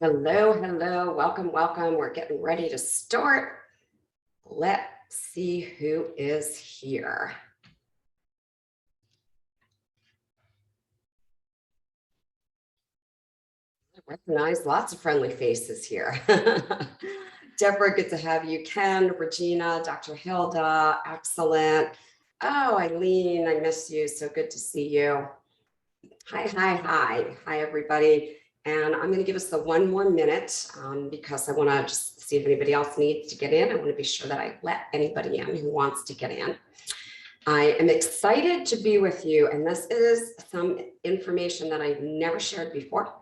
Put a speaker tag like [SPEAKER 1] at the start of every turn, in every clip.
[SPEAKER 1] Hello, hello, welcome, welcome. We're getting ready to start. Let's see who is here. I recognize lots of friendly faces here. Deborah, good to have you. Ken, Regina, Dr. Hilda, excellent. Oh, Eileen, I miss you. So good to see you. Hi, everybody. And I'm going to give us the one more minute because I want to just see if anybody else needs to get in. I want to be sure that I let anybody in who wants to get in. I am excited to be with you, and this is some information that I've never shared before.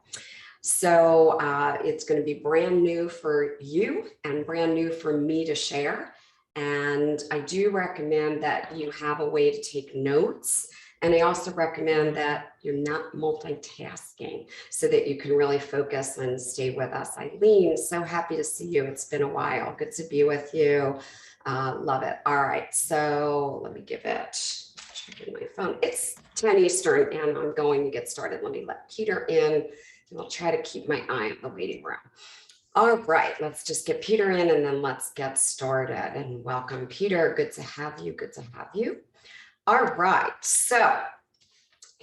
[SPEAKER 1] So it's going to be brand new for you and brand new for me to share. And I do recommend that you have a way to take notes. And I also recommend that you're not multitasking so that you can really focus and stay with us. Eileen, so happy to see you. It's been a while. Good to be with you. Love it. All right. So let me give it, check in my phone. It's 10 Eastern and I'm going to get started. Let me let Peter in. And I'll try to keep my eye on the waiting room. All right, let's just get Peter in and then let's get started. And welcome, Peter. Good to have you. Good to have you. All right, so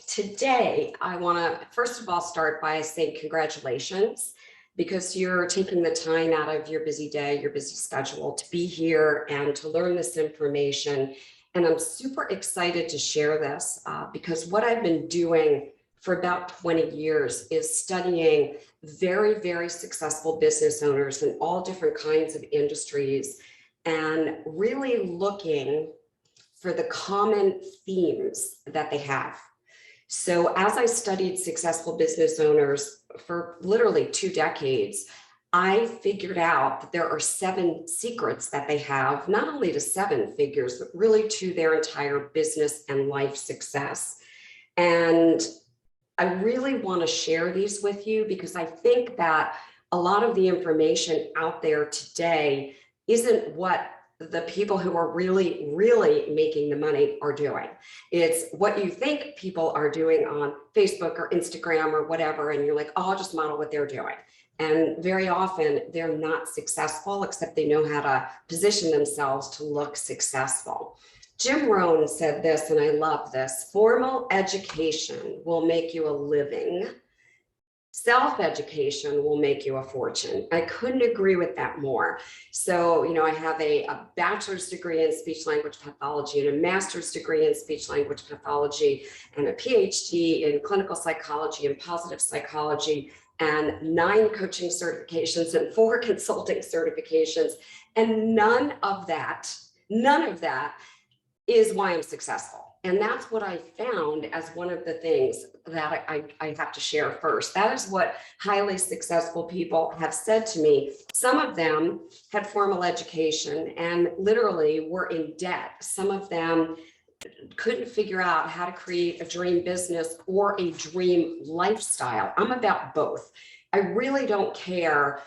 [SPEAKER 1] today I want to first of all start by saying congratulations because you're taking the time out of your busy day, your busy schedule to be here and to learn this information. And I'm super excited to share this because what I've been doing for about 20 years is studying very, very successful business owners in all different kinds of industries and really looking for the common themes that they have. So as I studied successful business owners for literally 2 decades, I figured out that there are 7 secrets that they have, not only to 7 figures, but really to their entire business and life success. And I really want to share these with you because I think that a lot of the information out there today isn't what the people who are really, really making the money are doing. It's what you think people are doing on Facebook or Instagram or whatever. And you're like, oh, I'll just model what they're doing. And very often they're not successful, except they know how to position themselves to look successful. Jim Rohn said this, and I love this: formal education will make you a living. Self-education will make you a fortune. I couldn't agree with that more. So, I have a bachelor's degree in speech language pathology and a master's degree in speech language pathology and a PhD in clinical psychology and positive psychology and 9 coaching certifications and 4 consulting certifications. And none of that is why I'm successful. And that's what I found as one of the things that I have to share first. That is what highly successful people have said to me. Some of them had formal education and literally were in debt. Some of them couldn't figure out how to create a dream business or a dream lifestyle. I'm about both. I really don't care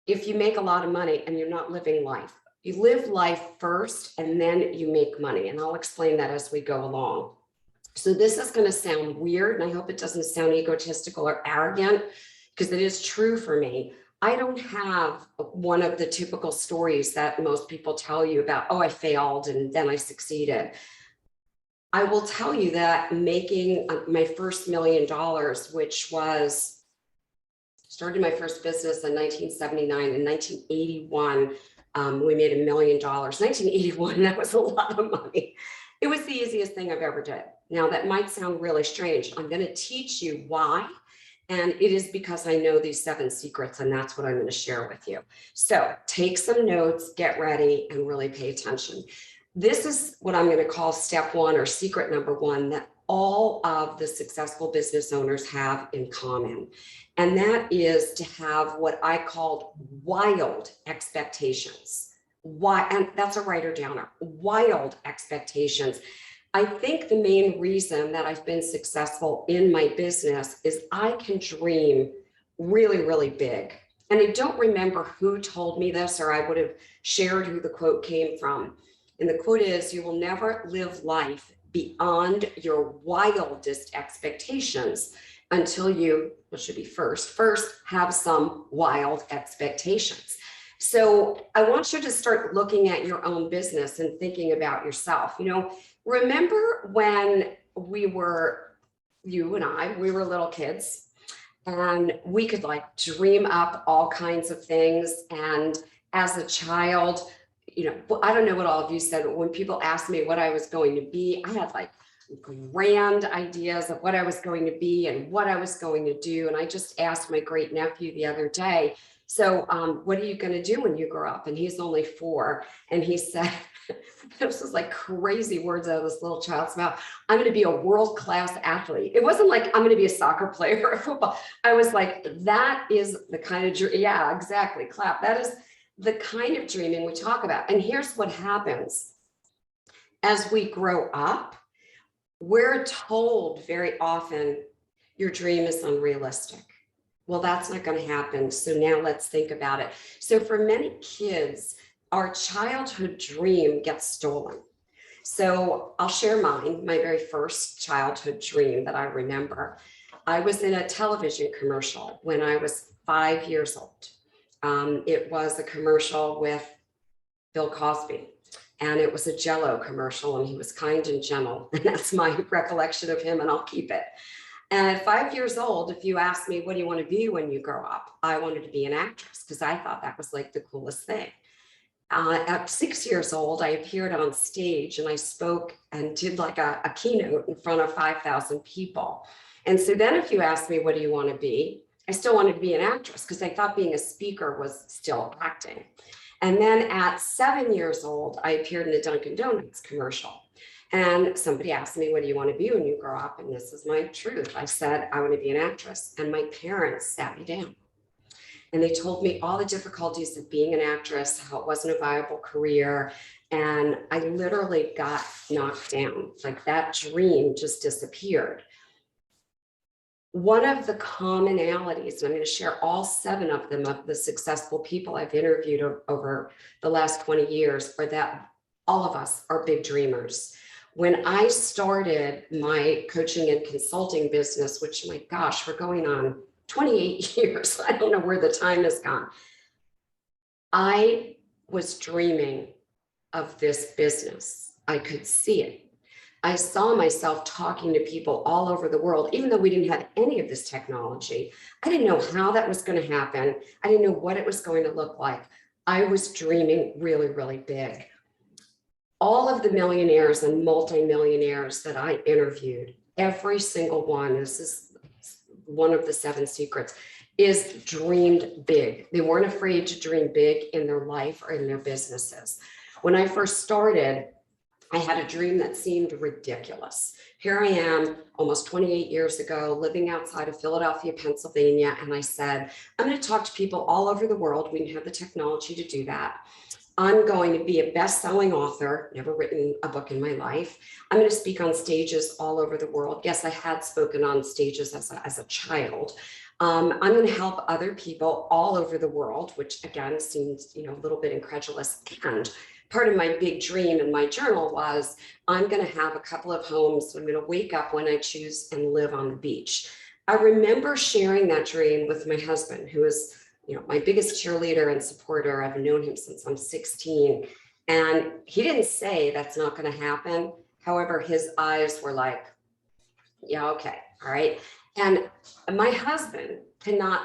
[SPEAKER 1] if you make a lot of money and you're not living life. You live life first and then you make money. And I'll explain that as we go along. So this is going to sound weird, and I hope it doesn't sound egotistical or arrogant, because it is true for me. I don't have one of the typical stories that most people tell you about, oh, I failed and then I succeeded. I will tell you that making my first $1 million, which was started my first business in 1979. In 1981, we made $1 million. 1981, that was a lot of money. It was the easiest thing I've ever did. Now, that might sound really strange. I'm going to teach you why. And it is because I know these 7 secrets, and that's what I'm going to share with you. So take some notes, get ready, and really pay attention. This is what I'm going to call step 1, or secret number 1, that all of the successful business owners have in common. And that is to have what I called wild expectations. Why? And that's a writer downer. Wild expectations. I think the main reason that I've been successful in my business is I can dream really, really big. And I don't remember who told me this, or I would have shared who the quote came from. And the quote is, "You will never live life beyond your wildest expectations." until you, what should be first have some wild expectations. So I want you to start looking at your own business and thinking about yourself. You know, remember when you and I, we were little kids, and we could like dream up all kinds of things. And as a child, you know, I don't know what all of you said, but when people asked me what I was going to be, I had like grand ideas of what I was going to be and what I was going to do. And I just asked my great nephew the other day, so what are you going to do when you grow up? And he's only 4. And he said, this was like crazy words out of this little child's mouth. I'm going to be a world-class athlete. It wasn't like I'm going to be a soccer player or a football. I was like, that is the kind of, yeah, exactly. Clap. That is the kind of dreaming we talk about. And here's what happens. As we grow up, we're told very often your dream is unrealistic. Well, that's not going to happen. So now let's think about it. So for many kids, our childhood dream gets stolen. So I'll share mine, my very first childhood dream that I remember. I was in a television commercial when I was 5 years old. It was a commercial with Bill Cosby, and it was a Jell-O commercial, and he was kind and gentle. And that's my recollection of him, and I'll keep it. And at 5 years old, if you asked me, what do you want to be when you grow up? I wanted to be an actress because I thought that was like the coolest thing. At 6 years old, I appeared on stage and I spoke and did like a keynote in front of 5,000 people. And so then if you asked me, what do you want to be? I still wanted to be an actress because I thought being a speaker was still acting. And then at 7 years old, I appeared in a Dunkin' Donuts commercial. And somebody asked me, what do you want to be when you grow up? And this is my truth. I said, I want to be an actress. And my parents sat me down. And they told me all the difficulties of being an actress, how it wasn't a viable career. And I literally got knocked down. Like that dream just disappeared. One of the commonalities, and I'm going to share all 7 of them, of the successful people I've interviewed over the last 20 years, are that all of us are big dreamers. When I started my coaching and consulting business, which, my gosh, we're going on 28 years. I don't know where the time has gone. I was dreaming of this business. I could see it. I saw myself talking to people all over the world, even though we didn't have any of this technology. I didn't know how that was going to happen. I didn't know what it was going to look like. I was dreaming really, really big. All of the millionaires and multimillionaires that I interviewed, every single one, this is one of the 7 secrets, is dreamed big. They weren't afraid to dream big in their life or in their businesses. When I first started, I had a dream that seemed ridiculous. Here I am almost 28 years ago, living outside of Philadelphia, Pennsylvania. And I said, I'm going to talk to people all over the world. We didn't have the technology to do that. I'm going to be a best-selling author, never written a book in my life. I'm going to speak on stages all over the world. Yes, I had spoken on stages as a child. I'm going to help other people all over the world, which again seems, a little bit incredulous. And part of my big dream in my journal was I'm going to have a couple of homes. I'm going to wake up when I choose and live on the beach. I remember sharing that dream with my husband, who is my biggest cheerleader and supporter. I've known him since I'm 16. And he didn't say that's not going to happen. However, his eyes were like, yeah, okay, all right. And my husband cannot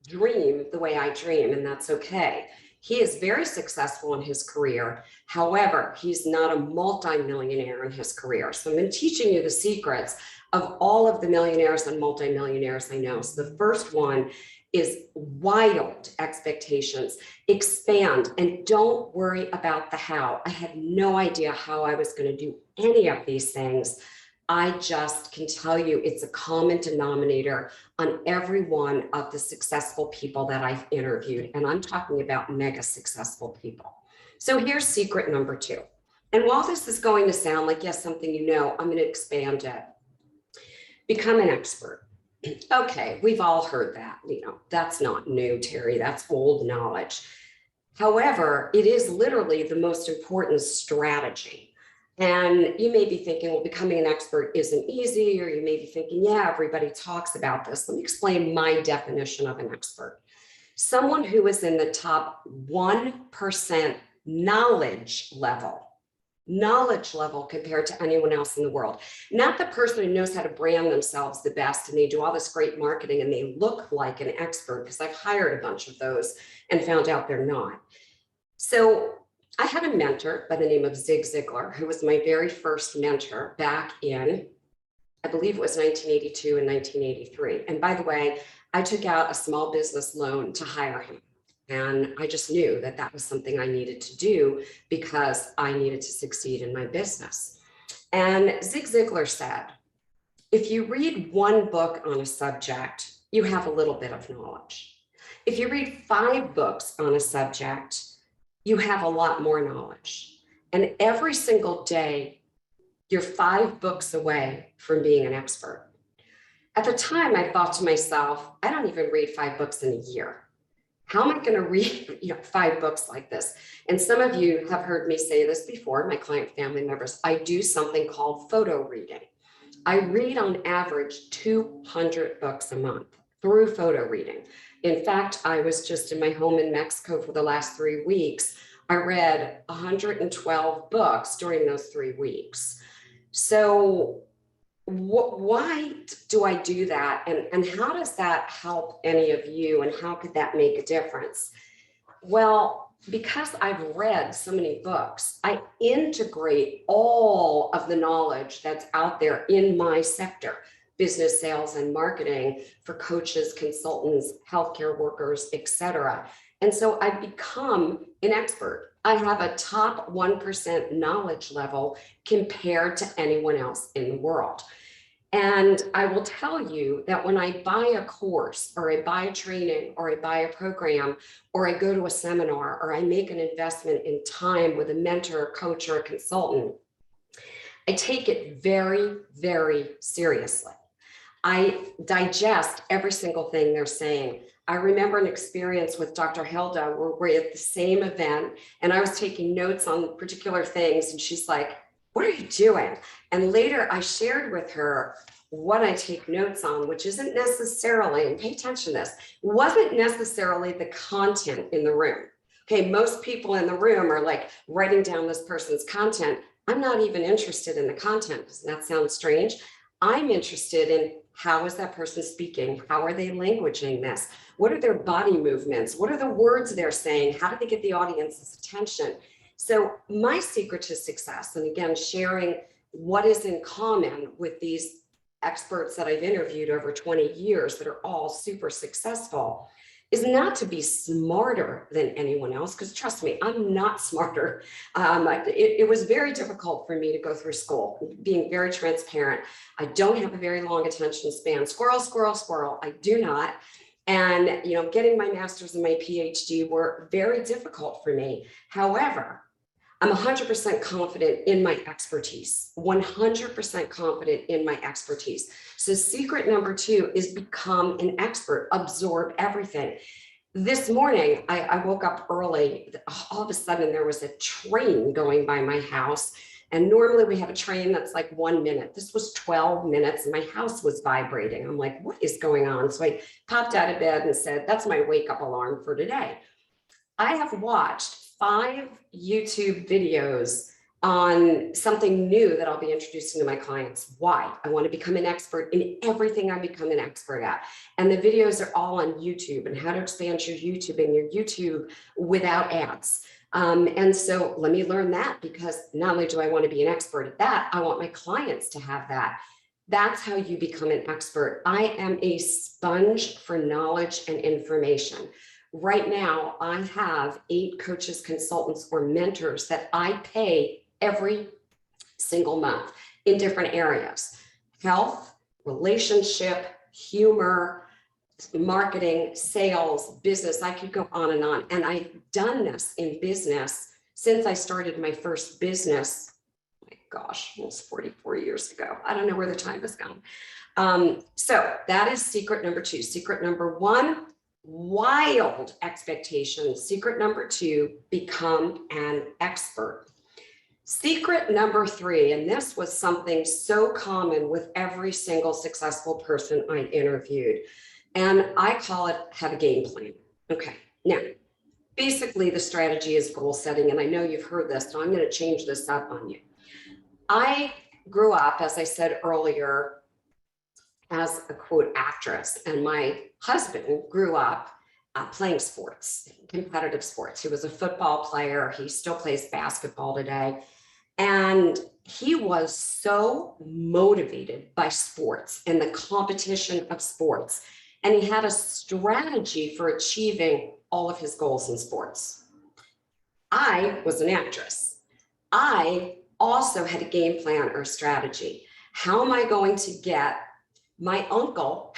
[SPEAKER 1] dream the way I dream, and that's okay. He is very successful in his career. However, he's not a multimillionaire in his career. So I'm teaching you the secrets of all of the millionaires and multimillionaires I know. So the first one is wild expectations. Expand and don't worry about the how. I had no idea how I was going to do any of these things. I just can tell you it's a common denominator on every one of the successful people that I've interviewed. And I'm talking about mega successful people. So here's secret number 2. And while this is going to sound like, yes, something I'm going to expand it. Become an expert. Okay, we've all heard that, that's not new, Terry, that's old knowledge. However, it is literally the most important strategy. And you may be thinking, well, becoming an expert isn't easy, or you may be thinking, yeah, everybody talks about this. Let me explain my definition of an expert. Someone who is in the top 1% knowledge level compared to anyone else in the world. Not the person who knows how to brand themselves the best and they do all this great marketing and they look like an expert, because I've hired a bunch of those and found out they're not. So I had a mentor by the name of Zig Ziglar, who was my very first mentor back in, I believe it was 1982 and 1983. And by the way, I took out a small business loan to hire him. And I just knew that that was something I needed to do because I needed to succeed in my business. And Zig Ziglar said, if you read one book on a subject, you have a little bit of knowledge. If you read 5 books on a subject, you have a lot more knowledge. And every single day, you're 5 books away from being an expert. At the time, I thought to myself, I don't even read 5 books in a year. How am I going to read 5 books like this? And some of you have heard me say this before, my client family members. I do something called photo reading. I read on average 200 books a month through photo reading. In fact, I was just in my home in Mexico for the last 3 weeks. I read 112 books during those 3 weeks. So why do I do that? And how does that help any of you? And how could that make a difference? Well, because I've read so many books, I integrate all of the knowledge that's out there in my sector, business, sales, and marketing for coaches, consultants, healthcare workers, etc. And so I become an expert. I have a top 1% knowledge level compared to anyone else in the world. And I will tell you that when I buy a course or I buy a training or I buy a program or I go to a seminar or I make an investment in time with a mentor, a coach, or a consultant, I take it very, very seriously. I digest every single thing they're saying. I remember an experience with Dr. Hilda where we're at the same event and I was taking notes on particular things and she's like, what are you doing? And later I shared with her what I take notes on, which isn't necessarily, and pay attention to this, wasn't necessarily the content in the room. Okay, most people in the room are like writing down this person's content. I'm not even interested in the content. Doesn't that sound strange? I'm interested in how is that person speaking? How are they languaging this? What are their body movements? What are the words they're saying? How do they get the audience's attention? So my secret to success, and again, sharing what is in common with these experts that I've interviewed over 20 years that are all super successful, is not to be smarter than anyone else, because trust me, I'm not smarter. It was very difficult for me to go through school, being very transparent. I don't have a very long attention span. Squirrel, squirrel, squirrel. I do not. And getting my master's and my PhD were very difficult for me. However, I'm 100% confident in my expertise, 100% confident in my expertise. So secret number 2 is become an expert, absorb everything. This morning, I woke up early. All of a sudden, there was a train going by my house. And normally we have a train that's like 1 minute. This was 12 minutes and my house was vibrating. I'm like, what is going on? So I popped out of bed and said, that's my wake up alarm for today. I have watched 5 YouTube videos on something new that I'll be introducing to my clients. Why? I want to become an expert in everything I become an expert at. And the videos are all on YouTube and how to expand your YouTube and your YouTube without ads. And so let me learn that, because not only do I want to be an expert at that, I want my clients to have that. That's how you become an expert. I am a sponge for knowledge and information. Right now, I have 8 coaches, consultants, or mentors that I pay every single month in different areas: health, relationship, humor, marketing, sales, business. I could go on. And I've done this in business since I started my first business. Oh my gosh, almost 44 years ago. I don't know where the time has gone. So that is secret number 2. Secret number 1, wild expectations. Secret number 2, become an expert. Secret number 3, and this was something so common with every single successful person I interviewed, and I call it have a game plan. Okay, now, basically the strategy is goal setting, and I know you've heard this, so I'm going to change this up on you. I grew up, as I said earlier, as a quote actress, and my husband grew up playing sports, competitive sports. He was a football player. He still plays basketball today. And he was so motivated by sports and the competition of sports. And he had a strategy for achieving all of his goals in sports. I was an actress. I also had a game plan or strategy. How am I going to get my uncle,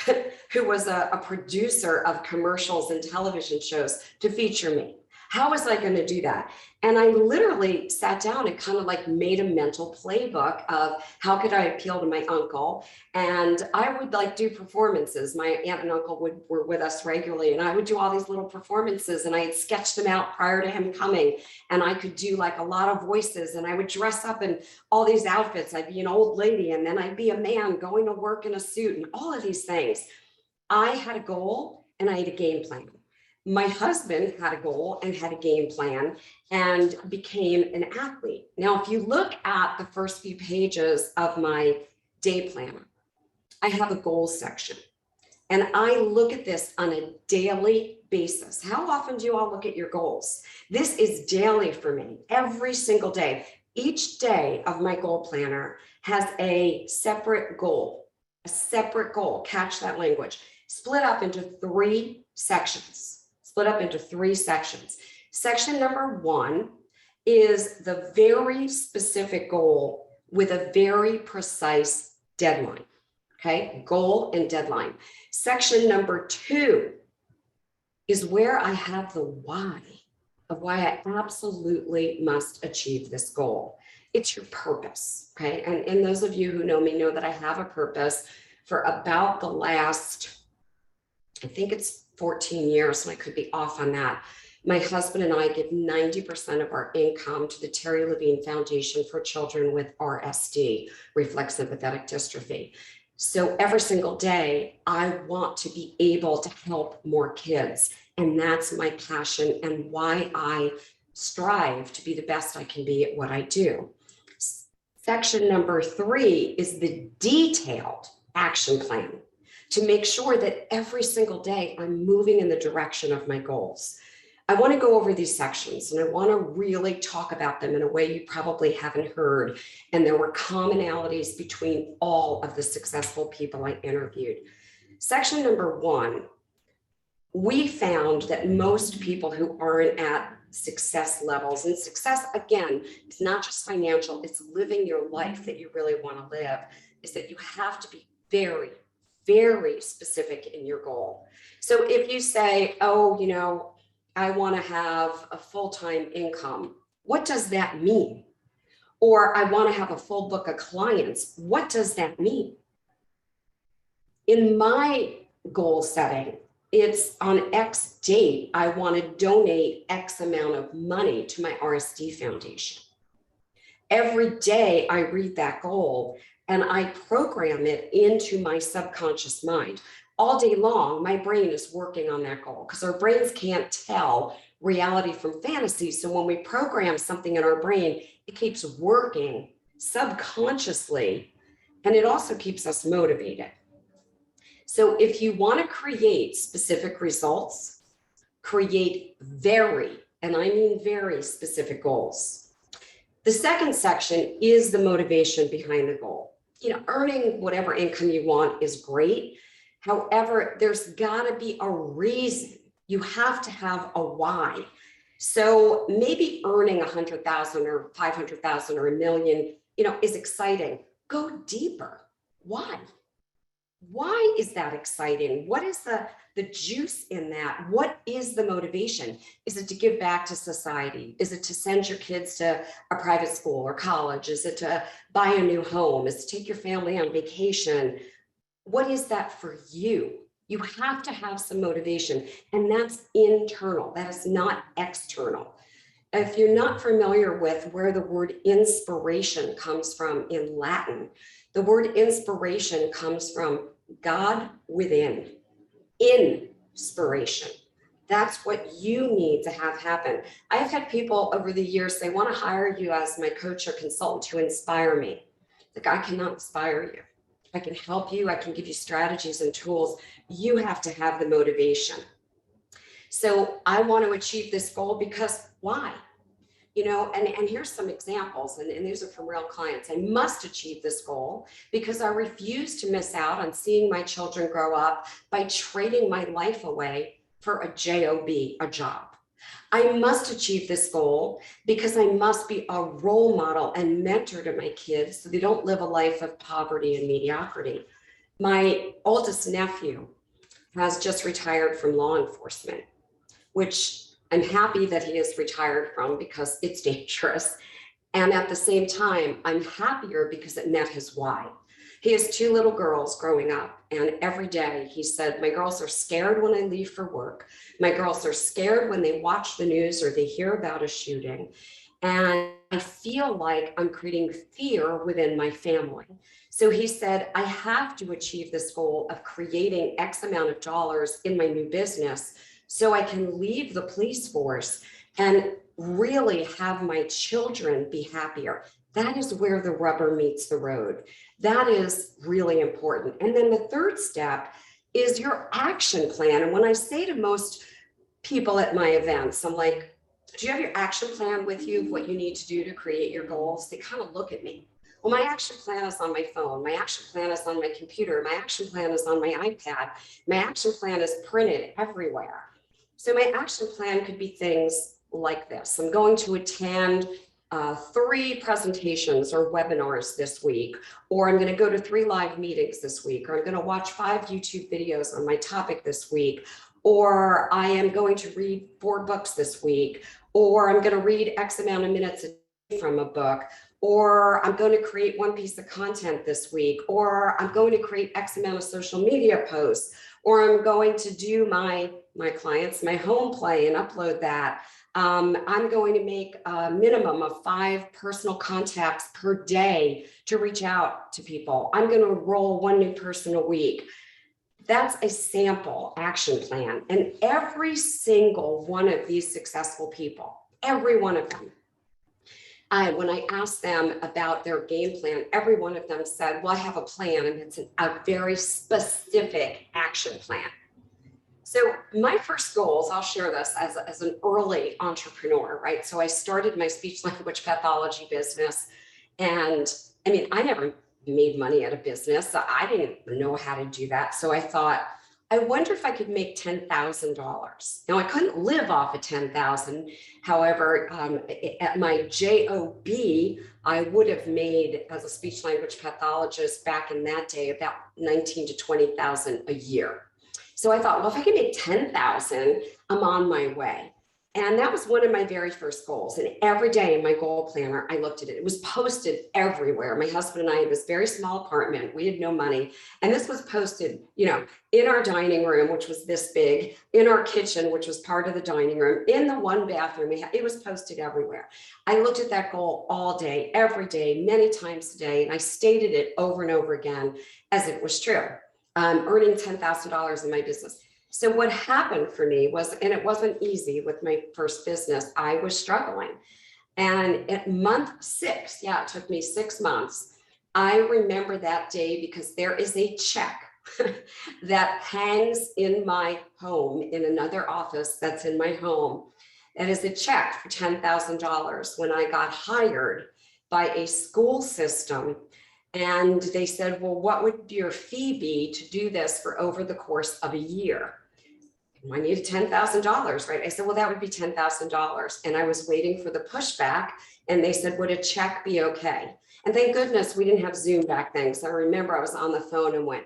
[SPEAKER 1] who was a producer of commercials and television shows, to feature me? How was I going to do that? And I literally sat down and kind of like made a mental playbook of how could I appeal to my uncle. And I would like do performances. My aunt and uncle were with us regularly, and I would do all these little performances, and I had sketched them out prior to him coming. And I could do like a lot of voices, and I would dress up in all these outfits. I'd be an old lady, and then I'd be a man going to work in a suit, and all of these things. I had a goal and I had a game plan. My husband had a goal and had a game plan and became an athlete. Now, if you look at the first few pages of my day planner, I have a goals section. And I look at this on a daily basis. How often do you all look at your goals? This is daily for me, every single day. Each day of my goal planner has a separate goal, catch that language, split up into 3 sections. Section number 1 is the very specific goal with a very precise deadline. Okay, goal and deadline. Section number 2 is where I have the why of why I absolutely must achieve this goal. It's your purpose. Okay, and those of you who know me know that I have a purpose for about the last, I think it's 14 years, and I could be off on that. My husband and I give 90% of our income to the Terry Levine Foundation for Children with RSD, reflex sympathetic dystrophy. So every single day, I want to be able to help more kids. And that's my passion and why I strive to be the best I can be at what I do. Section number 3 is the detailed action plan to make sure that every single day I'm moving in the direction of my goals. I want to go over these sections, and I want to really talk about them in a way you probably haven't heard. And there were commonalities between all of the successful people I interviewed. Section number 1, we found that most people who aren't at success levels, and success, again, it's not just financial, it's living your life that you really want to live, is that you have to be very, very specific in your goal. So if you say, oh, you know, I want to have a full-time income, what does that mean? Or I want to have a full book of clients, what does that mean? In my goal setting, it's on X date, I want to donate X amount of money to my RSD Foundation. Every day I read that goal and I program it into my subconscious mind. All day long, my brain is working on that goal because our brains can't tell reality from fantasy. So when we program something in our brain, it keeps working subconsciously, and it also keeps us motivated. So if you want to create specific results, create very, and I mean very specific goals. The second section is the motivation behind the goal. You know, earning whatever income you want is great. However, there's got to be a reason. You have to have a why. So maybe earning 100,000 or 500,000 or $1 million, you know, is exciting. Go deeper. Why? Why is that exciting? What is the juice in that? What is the motivation? Is it to give back to society? Is it to send your kids to a private school or college? Is it to buy a new home? Is it to take your family on vacation? What is that for you? You have to have some motivation, and that's internal. That is not external. If you're not familiar with where the word inspiration comes from in Latin, the word inspiration comes from God within, inspiration. That's what you need to have happen. I've had people over the years, they want to hire you as my coach or consultant to inspire me. Like, I cannot inspire you. I can help you. I can give you strategies and tools. You have to have the motivation. So I want to achieve this goal because why? And here's some examples, and these are from real clients. I must achieve this goal because I refuse to miss out on seeing my children grow up by trading my life away for a job, a job. I must achieve this goal because I must be a role model and mentor to my kids so they don't live a life of poverty and mediocrity. My oldest nephew has just retired from law enforcement, which I'm happy that he is retired from because it's dangerous. And at the same time, I'm happier because it met his why. He has 2 little girls growing up, and every day he said, my girls are scared when I leave for work. My girls are scared when they watch the news or they hear about a shooting. And I feel like I'm creating fear within my family. So he said, I have to achieve this goal of creating X amount of dollars in my new business so I can leave the police force and really have my children be happier. That is where the rubber meets the road. That is really important. And then the third step is your action plan. And when I say to most people at my events, I'm like, do you have your action plan with you, what you need to do to create your goals? They kind of look at me. Well, my action plan is on my phone. My action plan is on my computer. My action plan is on my iPad. My action plan is printed everywhere. So my action plan could be things like this. I'm going to attend 3 presentations or webinars this week, or I'm going to go to 3 live meetings this week, or I'm going to watch 5 YouTube videos on my topic this week, or I am going to read 4 books this week, or I'm going to read X amount of minutes a day from a book, or I'm going to create 1 piece of content this week, or I'm going to create X amount of social media posts, or I'm going to do my clients, my home play and upload that. I'm going to make a minimum of 5 personal contacts per day to reach out to people. I'm going to enroll 1 new person a week. That's a sample action plan. And every single one of these successful people, every one of them, when I asked them about their game plan, every one of them said, well, I have a plan, and it's a very specific action plan. So my first goals, I'll share this as an early entrepreneur, right? So I started my speech language pathology business. And I mean, I never made money at a business. So I didn't know how to do that. So I thought, I wonder if I could make $10,000. Now I couldn't live off of 10,000. However, at my job, I would have made, as a speech language pathologist back in that day, about 19 to 20,000 a year. So I thought, well, if I can make 10,000, I'm on my way. And that was one of my very first goals. And every day in my goal planner, I looked at it. It was posted everywhere. My husband and I had this very small apartment. We had no money. And this was posted, in our dining room, which was this big, in our kitchen, which was part of the dining room, in the 1 bathroom we had. It was posted everywhere. I looked at that goal all day, every day, many times a day. And I stated it over and over again as it was true. Earning $10,000 in my business. So what happened for me was, and it wasn't easy with my first business, I was struggling. And at month 6, it took me 6 months. I remember that day because there is a check that hangs in my home in another office that's in my home. It is a check for $10,000 when I got hired by a school system. And they said, well, what would your fee be to do this for over the course of a year? I needed $10,000, right? I said, well, that would be $10,000. And I was waiting for the pushback. And they said, would a check be okay? And thank goodness we didn't have Zoom back then. So I remember I was on the phone and went,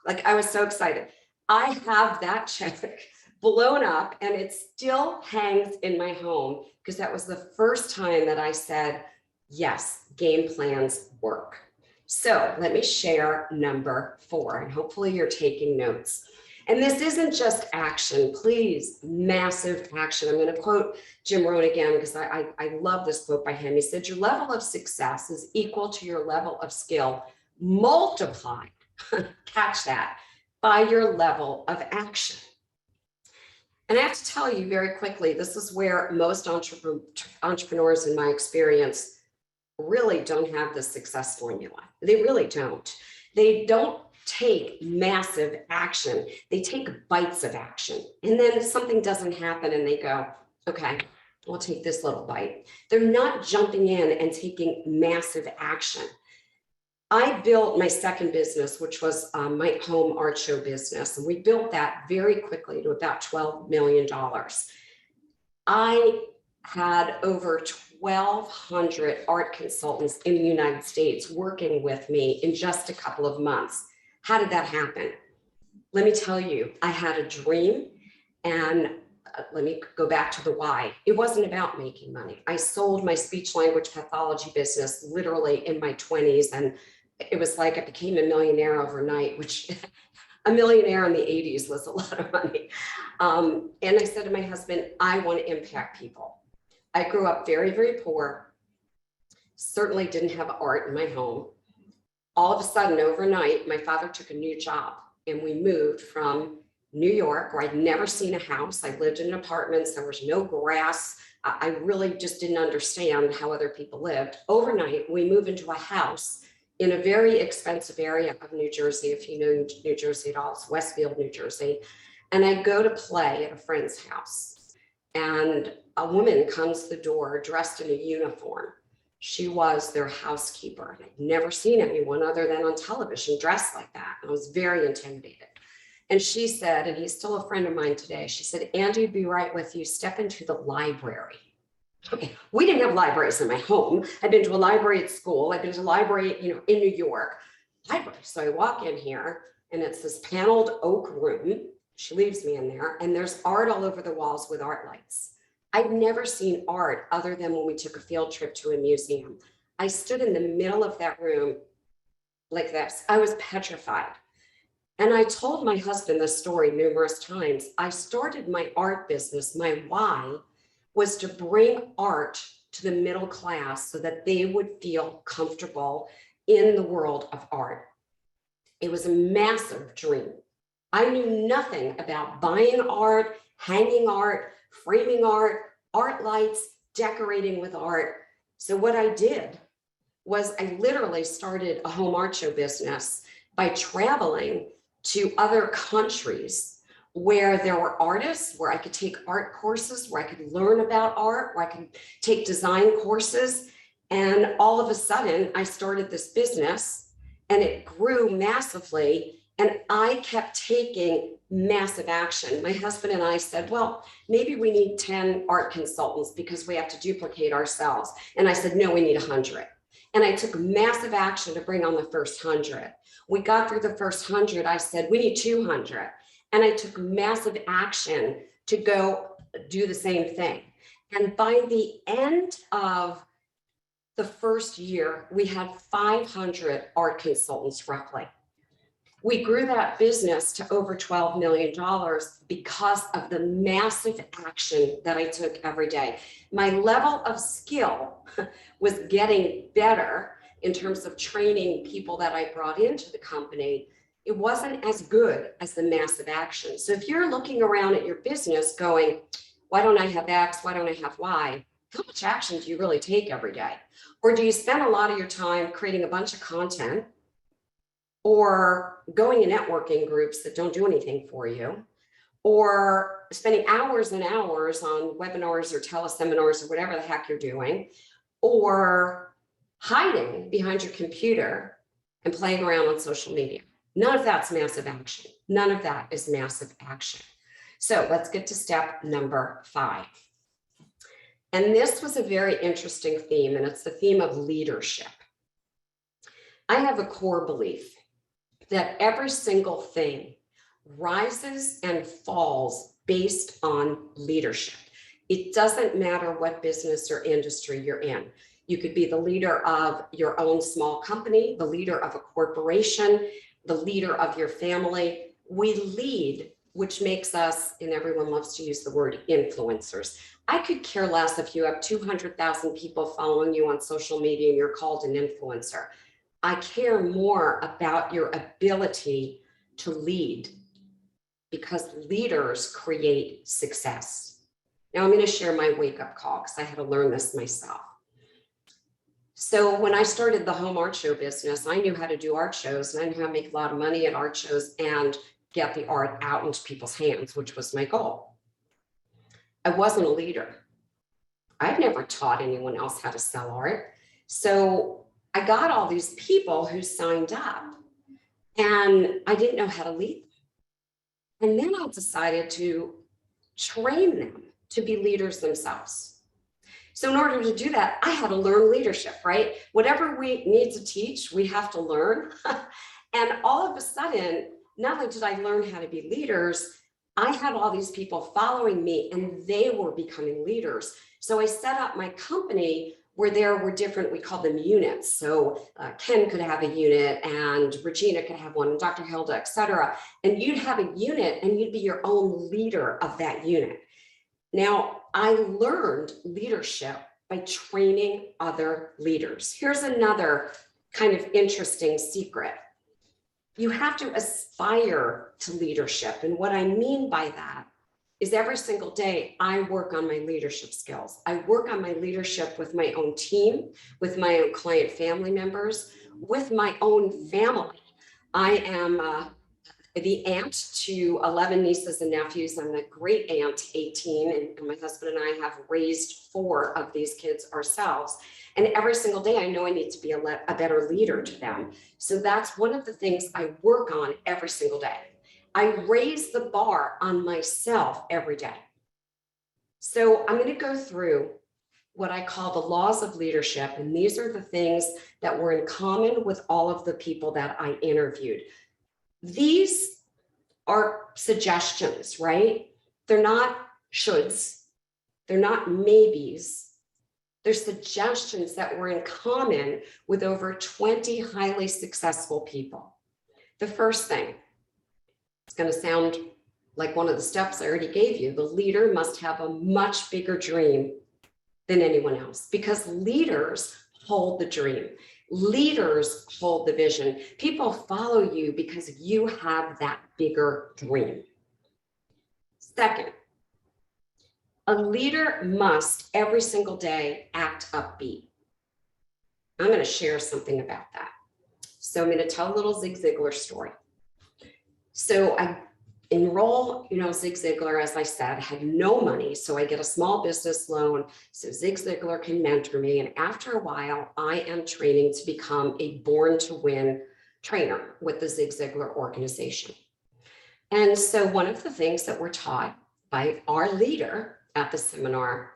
[SPEAKER 1] like, I was so excited. I have that check blown up and it still hangs in my home because that was the first time that I said, yes, game plans work. So let me share number 4, and hopefully you're taking notes. And this isn't just action, please, massive action. I'm going to quote Jim Rohn again because I love this quote by him. He said, your level of success is equal to your level of skill multiplied, catch that, by your level of action. And I have to tell you very quickly, this is where most entrepreneurs in my experience really don't have the success formula. They really don't. They don't take massive action. They take bites of action. And then if something doesn't happen and they go, okay, we'll take this little bite. They're not jumping in and taking massive action. I built my second business, which was my home art show business. And we built that very quickly to about $12 million. I had over 1,200 art consultants in the United States working with me in just a couple of months. How did that happen? Let me tell you, I had a dream, and let me go back to the why. It wasn't about making money. I sold my speech language pathology business literally in my 20s, and it was like I became a millionaire overnight, which a millionaire in the 80s was a lot of money. And I said to my husband, I want to impact people. I grew up very, very poor, certainly didn't have art in my home. All of a sudden, overnight, my father took a new job and we moved from New York, where I'd never seen a house. I lived in apartments, there was no grass. I really just didn't understand how other people lived. Overnight, we moved into a house in a very expensive area of New Jersey. If you know New Jersey at all, it's Westfield, New Jersey. And I go to play at a friend's house, and a woman comes to the door dressed in a uniform. She was their housekeeper. I'd never seen anyone other than on television dressed like that. I was very intimidated. And she said, and he's still a friend of mine today, she said, Andy, be right with you. Step into the library. Okay, we didn't have libraries in my home. I'd been to a library at school. I'd been to a library, in New York. Library. So I walk in here, and it's this paneled oak room. She leaves me in there, and there's art all over the walls with art lights. I'd never seen art other than when we took a field trip to a museum. I stood in the middle of that room like this. I was petrified. And I told my husband this story numerous times. I started my art business. My why was to bring art to the middle class so that they would feel comfortable in the world of art. It was a massive dream. I knew nothing about buying art, hanging art, framing art, art lights, decorating with art. So what I did was I literally started a home art show business by traveling to other countries where there were artists, where I could take art courses, where I could learn about art, where I could take design courses. And all of a sudden I started this business and it grew massively. And I kept taking massive action. My husband and I said, well, maybe we need 10 art consultants because we have to duplicate ourselves. And I said, no, we need 100. And I took massive action to bring on the first 100. We got through the first 100. I said, we need 200. And I took massive action to go do the same thing. And by the end of the first year, we had 500 art consultants roughly. We grew that business to over $12 million because of the massive action that I took every day. My level of skill was getting better in terms of training people that I brought into the company. It wasn't as good as the massive action. So if you're looking around at your business going, why don't I have X? Why don't I have Y? How much action do you really take every day? Or do you spend a lot of your time creating a bunch of content or going in networking groups that don't do anything for you, or spending hours and hours on webinars or teleseminars or whatever the heck you're doing, or hiding behind your computer and playing around on social media? None of that's massive action. None of that is massive action. So let's get to step number 5. And this was a very interesting theme, and it's the theme of leadership. I have a core belief that every single thing rises and falls based on leadership. It doesn't matter what business or industry you're in. You could be the leader of your own small company, the leader of a corporation, the leader of your family. We lead which makes us, and everyone loves to use the word influencers. I could care less if you have 200,000 people following you on social media and you're called an influencer. I care more about your ability to lead, because leaders create success. Now I'm going to share my wake-up call because I had to learn this myself. So when I started the home art show business, I knew how to do art shows, and I knew how to make a lot of money at art shows and get the art out into people's hands, which was my goal. I wasn't a leader. I've never taught anyone else how to sell art. So I got all these people who signed up, and I didn't know how to lead them. And then I decided to train them to be leaders themselves. So in order to do that, I had to learn leadership, right? Whatever we need to teach, we have to learn. And all of a sudden, not only did I learn how to be leaders, I had all these people following me, and they were becoming leaders. So I set up my company where there were different, we call them units. So Ken could have a unit, and Regina could have one, and Dr. Hilda, et cetera. And you'd have a unit, and you'd be your own leader of that unit. Now, I learned leadership by training other leaders. Here's another kind of interesting secret. You have to aspire to leadership. And what I mean by that is every single day, I work on my leadership skills. I work on my leadership with my own team, with my own client family members, with my own family. I am the aunt to 11 nieces and nephews. I'm a great aunt, 18, and my husband and I have raised 4 of these kids ourselves. And every single day, I know I need to be a better leader to them. So that's one of the things I work on every single day. I raise the bar on myself every day. So I'm going to go through what I call the laws of leadership. And these are the things that were in common with all of the people that I interviewed. These are suggestions, right? They're not shoulds. They're not maybes. They're suggestions that were in common with over 20 highly successful people. The first thing, it's going to sound like one of the steps I already gave you. The leader must have a much bigger dream than anyone else, because leaders hold the dream. Leaders hold the vision. People follow you because you have that bigger dream. Second, a leader must every single day act upbeat. I'm going to share something about that. So I'm going to tell a little Zig Ziglar story. So I enroll, Zig Ziglar, as I said, had no money. So I get a small business loan so Zig Ziglar can mentor me. And after a while, I am training to become a born to win trainer with the Zig Ziglar organization. And so one of the things that we're taught by our leader at the seminar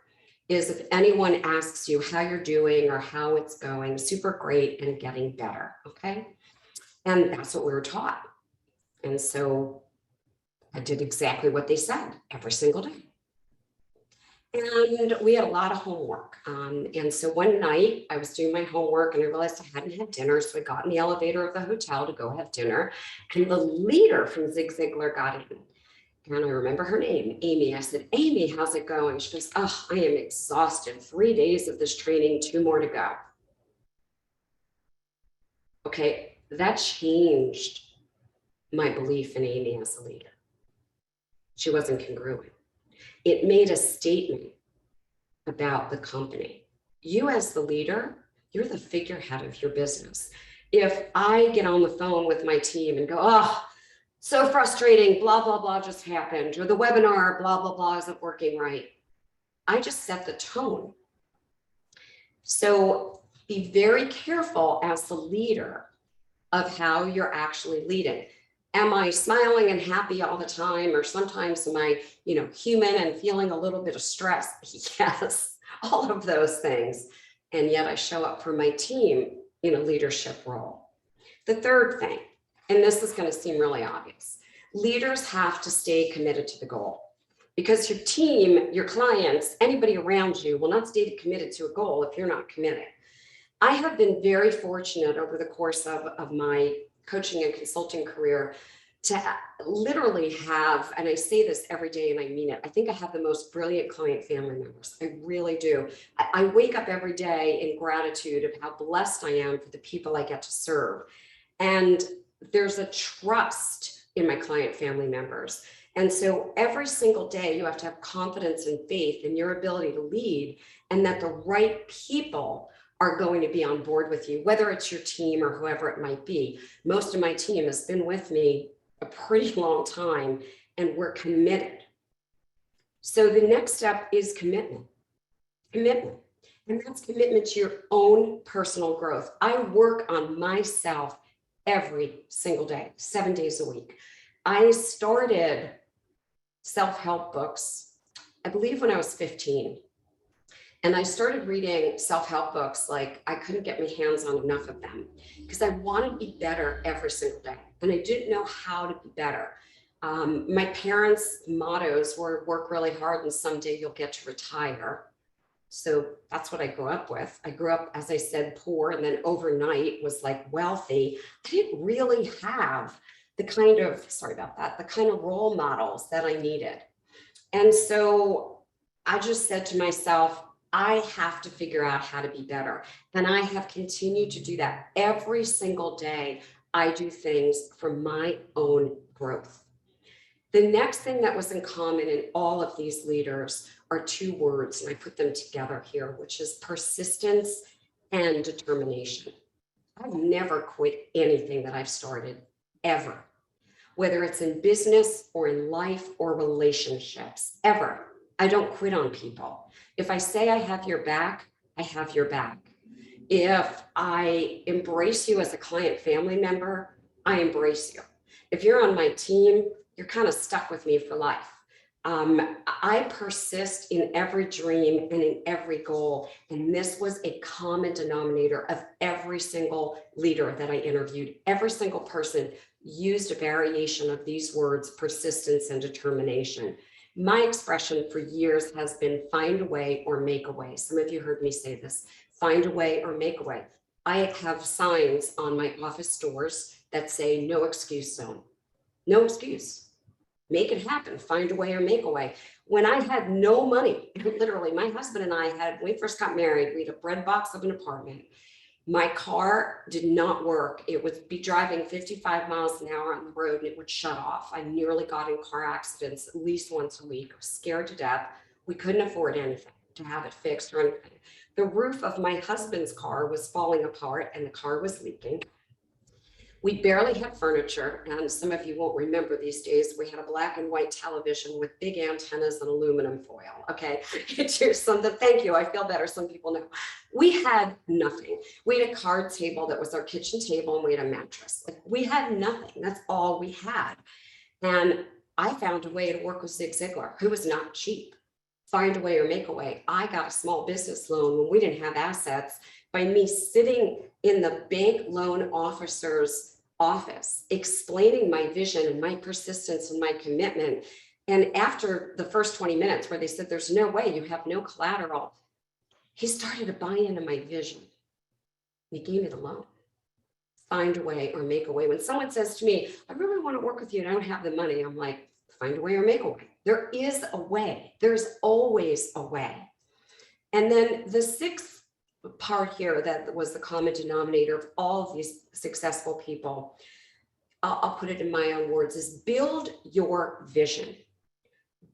[SPEAKER 1] is, if anyone asks you how you're doing or how it's going, super great and getting better, okay? And that's what we were taught. And so I did exactly what they said every single day. And we had a lot of homework. And so one night I was doing my homework and I realized I hadn't had dinner. So I got in the elevator of the hotel to go have dinner. And the leader from Zig Ziglar got in. And I remember her name, Amy. I said, Amy, how's it going? She goes, oh, I am exhausted. 3 days of this training, 2 more to go. Okay, that changed my belief in Amy as a leader. She wasn't congruent. It made a statement about the company. You as the leader, you're the figurehead of your business. If I get on the phone with my team and go, oh, so frustrating, blah, blah, blah just happened, or the webinar, blah, blah, blah isn't working right, I just set the tone. So be very careful as the leader of how you're actually leading. Am I smiling and happy all the time? Or sometimes am I, human and feeling a little bit of stress? Yes, all of those things. And yet I show up for my team in a leadership role. The third thing, and this is going to seem really obvious, leaders have to stay committed to the goal, because your team, your clients, anybody around you will not stay committed to a goal if you're not committed. I have been very fortunate over the course of my coaching and consulting career to literally have, and I say this every day and I mean it, I think I have the most brilliant client family members. I really do. I wake up every day in gratitude of how blessed I am for the people I get to serve. And there's a trust in my client family members. And so every single day you have to have confidence and faith in your ability to lead, and that the right people are going to be on board with you, whether it's your team or whoever it might be. Most of my team has been with me a pretty long time, and we're committed. So the next step is commitment. Commitment. And that's commitment to your own personal growth. I work on myself every single day, 7 days a week. I started self-help books, I believe when I was 15. And I started reading self-help books like I couldn't get my hands on enough of them because I wanted to be better every single day. And I didn't know how to be better. My parents' mottos were work really hard and someday you'll get to retire. So that's what I grew up with. I grew up, as I said, poor, and then overnight was like wealthy. I didn't really have the kind of, sorry about that, the kind of role models that I needed. And so I just said to myself, I have to figure out how to be better. And I have continued to do that every single day. I do things for my own growth. The next thing that was in common in all of these leaders are two words, and I put them together here, which is persistence and determination. I've never quit anything that I've started, ever, whether it's in business or in life or relationships, ever. I don't quit on people. If I say I have your back, I have your back. If I embrace you as a client family member, I embrace you. If you're on my team, you're kind of stuck with me for life. I persist in every dream and in every goal. And this was a common denominator of every single leader that I interviewed. Every single person used a variation of these words, persistence and determination. My expression for years has been find a way or make a way. Some of you heard me say this, find a way or make a way. I have signs on my office doors that say no excuse zone, no excuse. Make it happen, find a way or make a way. When I had no money, literally my husband and I had, when we first got married, we had a bread box of an apartment. My car did not work. It would be driving 55 miles an hour on the road and it would shut off. I nearly got in car accidents at least once a week. I was scared to death. We couldn't afford anything to have it fixed or anything. The roof of my husband's car was falling apart and the car was leaking. We barely had furniture, and some of you won't remember these days, we had a black and white television with big antennas and aluminum foil, okay? Here's something, thank you, I feel better, some people know. We had nothing. We had a card table that was our kitchen table, and we had a mattress. Like, we had nothing, that's all we had. And I found a way to work with Zig Ziglar, who was not cheap. Find a way or make a way. I got a small business loan when we didn't have assets by me sitting in the bank loan officer's office, explaining my vision and my persistence and my commitment. And after the first 20 minutes where they said, there's no way, you have no collateral, he started to buy into my vision. He gave me the loan. Find a way or make a way. When someone says to me, I really want to work with you and I don't have the money, I'm like, find a way or make a way. There is a way. There's always a way. And then the sixth part here that was the common denominator of all of these successful people, I'll put it in my own words, is build your vision.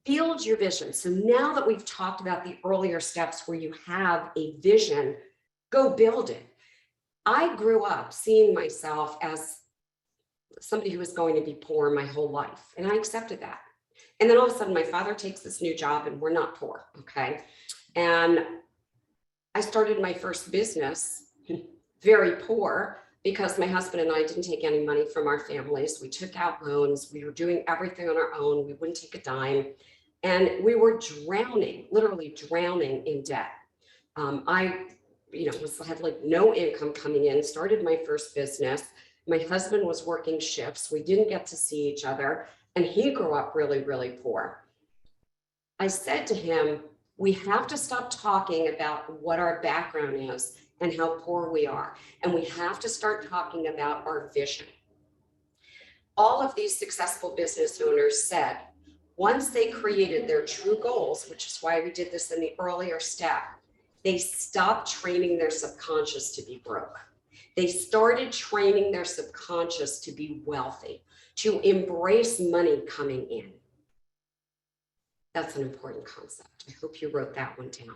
[SPEAKER 1] Build your vision. So now that we've talked about the earlier steps where you have a vision, go build it. I grew up seeing myself as somebody who was going to be poor my whole life, and I accepted that. And then all of a sudden my father takes this new job and we're not poor, okay? And I started my first business very poor because my husband and I didn't take any money from our families. We took out loans. We were doing everything on our own. We wouldn't take a dime. And we were drowning, literally drowning in debt. I had like no income coming in, started my first business. My husband was working shifts. We didn't get to see each other. And he grew up really, really poor. I said to him, we have to stop talking about what our background is and how poor we are. And we have to start talking about our vision. All of these successful business owners said, once they created their true goals, which is why we did this in the earlier step, they stopped training their subconscious to be broke. They started training their subconscious to be wealthy, to embrace money coming in. That's an important concept. I hope you wrote that one down.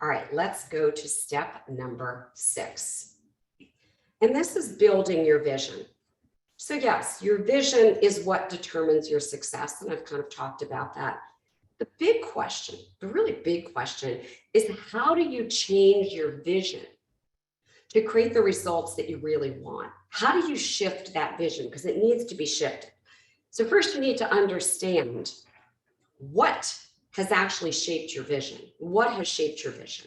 [SPEAKER 1] All right, let's go to step number 6. And this is building your vision. So yes, your vision is what determines your success. And I've kind of talked about that. The big question, the really big question is, how do you change your vision to create the results that you really want? How do you shift that vision? Because it needs to be shifted. So first you need to understand what has actually shaped your vision. What has shaped your vision?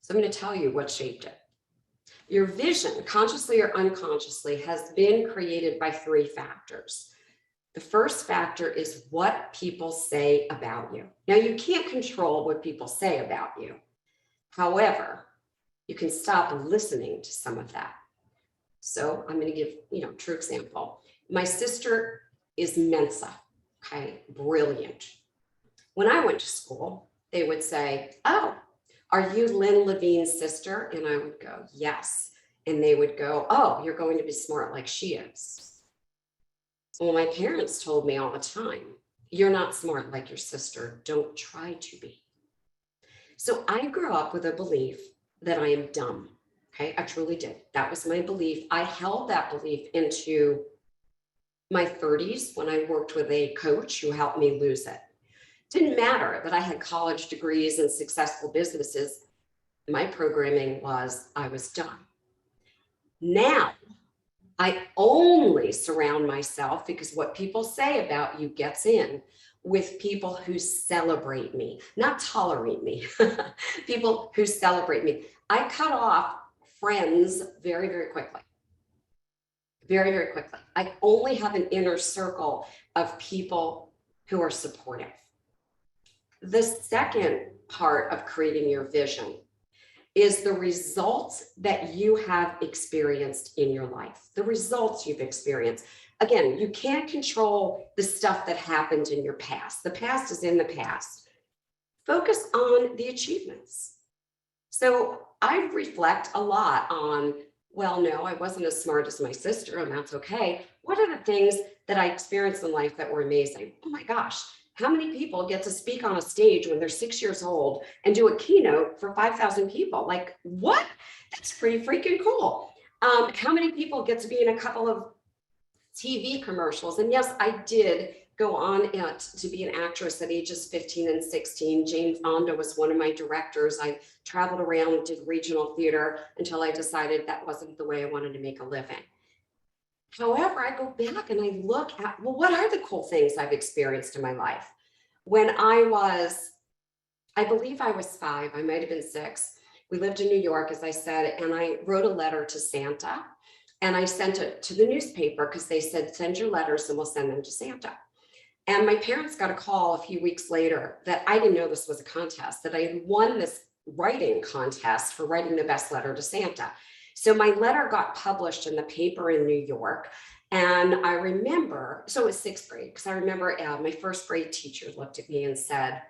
[SPEAKER 1] So I'm going to tell you what shaped it. Your vision, consciously or unconsciously, has been created by 3 factors. The first factor is what people say about you. Now, you can't control what people say about you. However, you can stop listening to some of that. So I'm going to give, a true example. My sister is Mensa, okay, brilliant. When I went to school, they would say, "Oh, are you Lynn Levine's sister?" And I would go, "Yes." And they would go, "Oh, you're going to be smart like she is." Well, my parents told me all the time, "You're not smart like your sister. Don't try to be." So I grew up with a belief that I am dumb. Okay, I truly did. That was my belief. I held that belief into my 30s when I worked with a coach who helped me lose it. Didn't matter that I had college degrees and successful businesses. My programming was, I was dumb. Now, I only surround myself, because what people say about you gets in, with people who celebrate me, not tolerate me, people who celebrate me. I cut off friends very, very quickly. Very, very quickly. I only have an inner circle of people who are supportive. The second part of creating your vision is the results that you have experienced in your life, the results you've experienced. Again, you can't control the stuff that happened in your past. The past is in the past. Focus on the achievements. So I reflect a lot on, well, no, I wasn't as smart as my sister, and that's okay. What are the things that I experienced in life that were amazing? Oh my gosh, how many people get to speak on a stage when they're 6 years old and do a keynote for 5,000 people? Like, what? That's pretty freaking cool. How many people get to be in a couple of TV commercials? And yes, I did go on to be an actress at ages 15 and 16. Jane Fonda was one of my directors. I traveled around, did regional theater until I decided that wasn't the way I wanted to make a living. However, I go back and I look at, well, what are the cool things I've experienced in my life? When I believe I was 5, I might have been 6. We lived in New York, as I said, and I wrote a letter to Santa, and I sent it to the newspaper because they said, "Send your letters and we'll send them to Santa." And my parents got a call a few weeks later that I didn't know this was a contest, that I had won this writing contest for writing the best letter to Santa. So my letter got published in the paper in New York. And I remember, so it was 6th grade, because I remember my 1st grade teacher looked at me and said,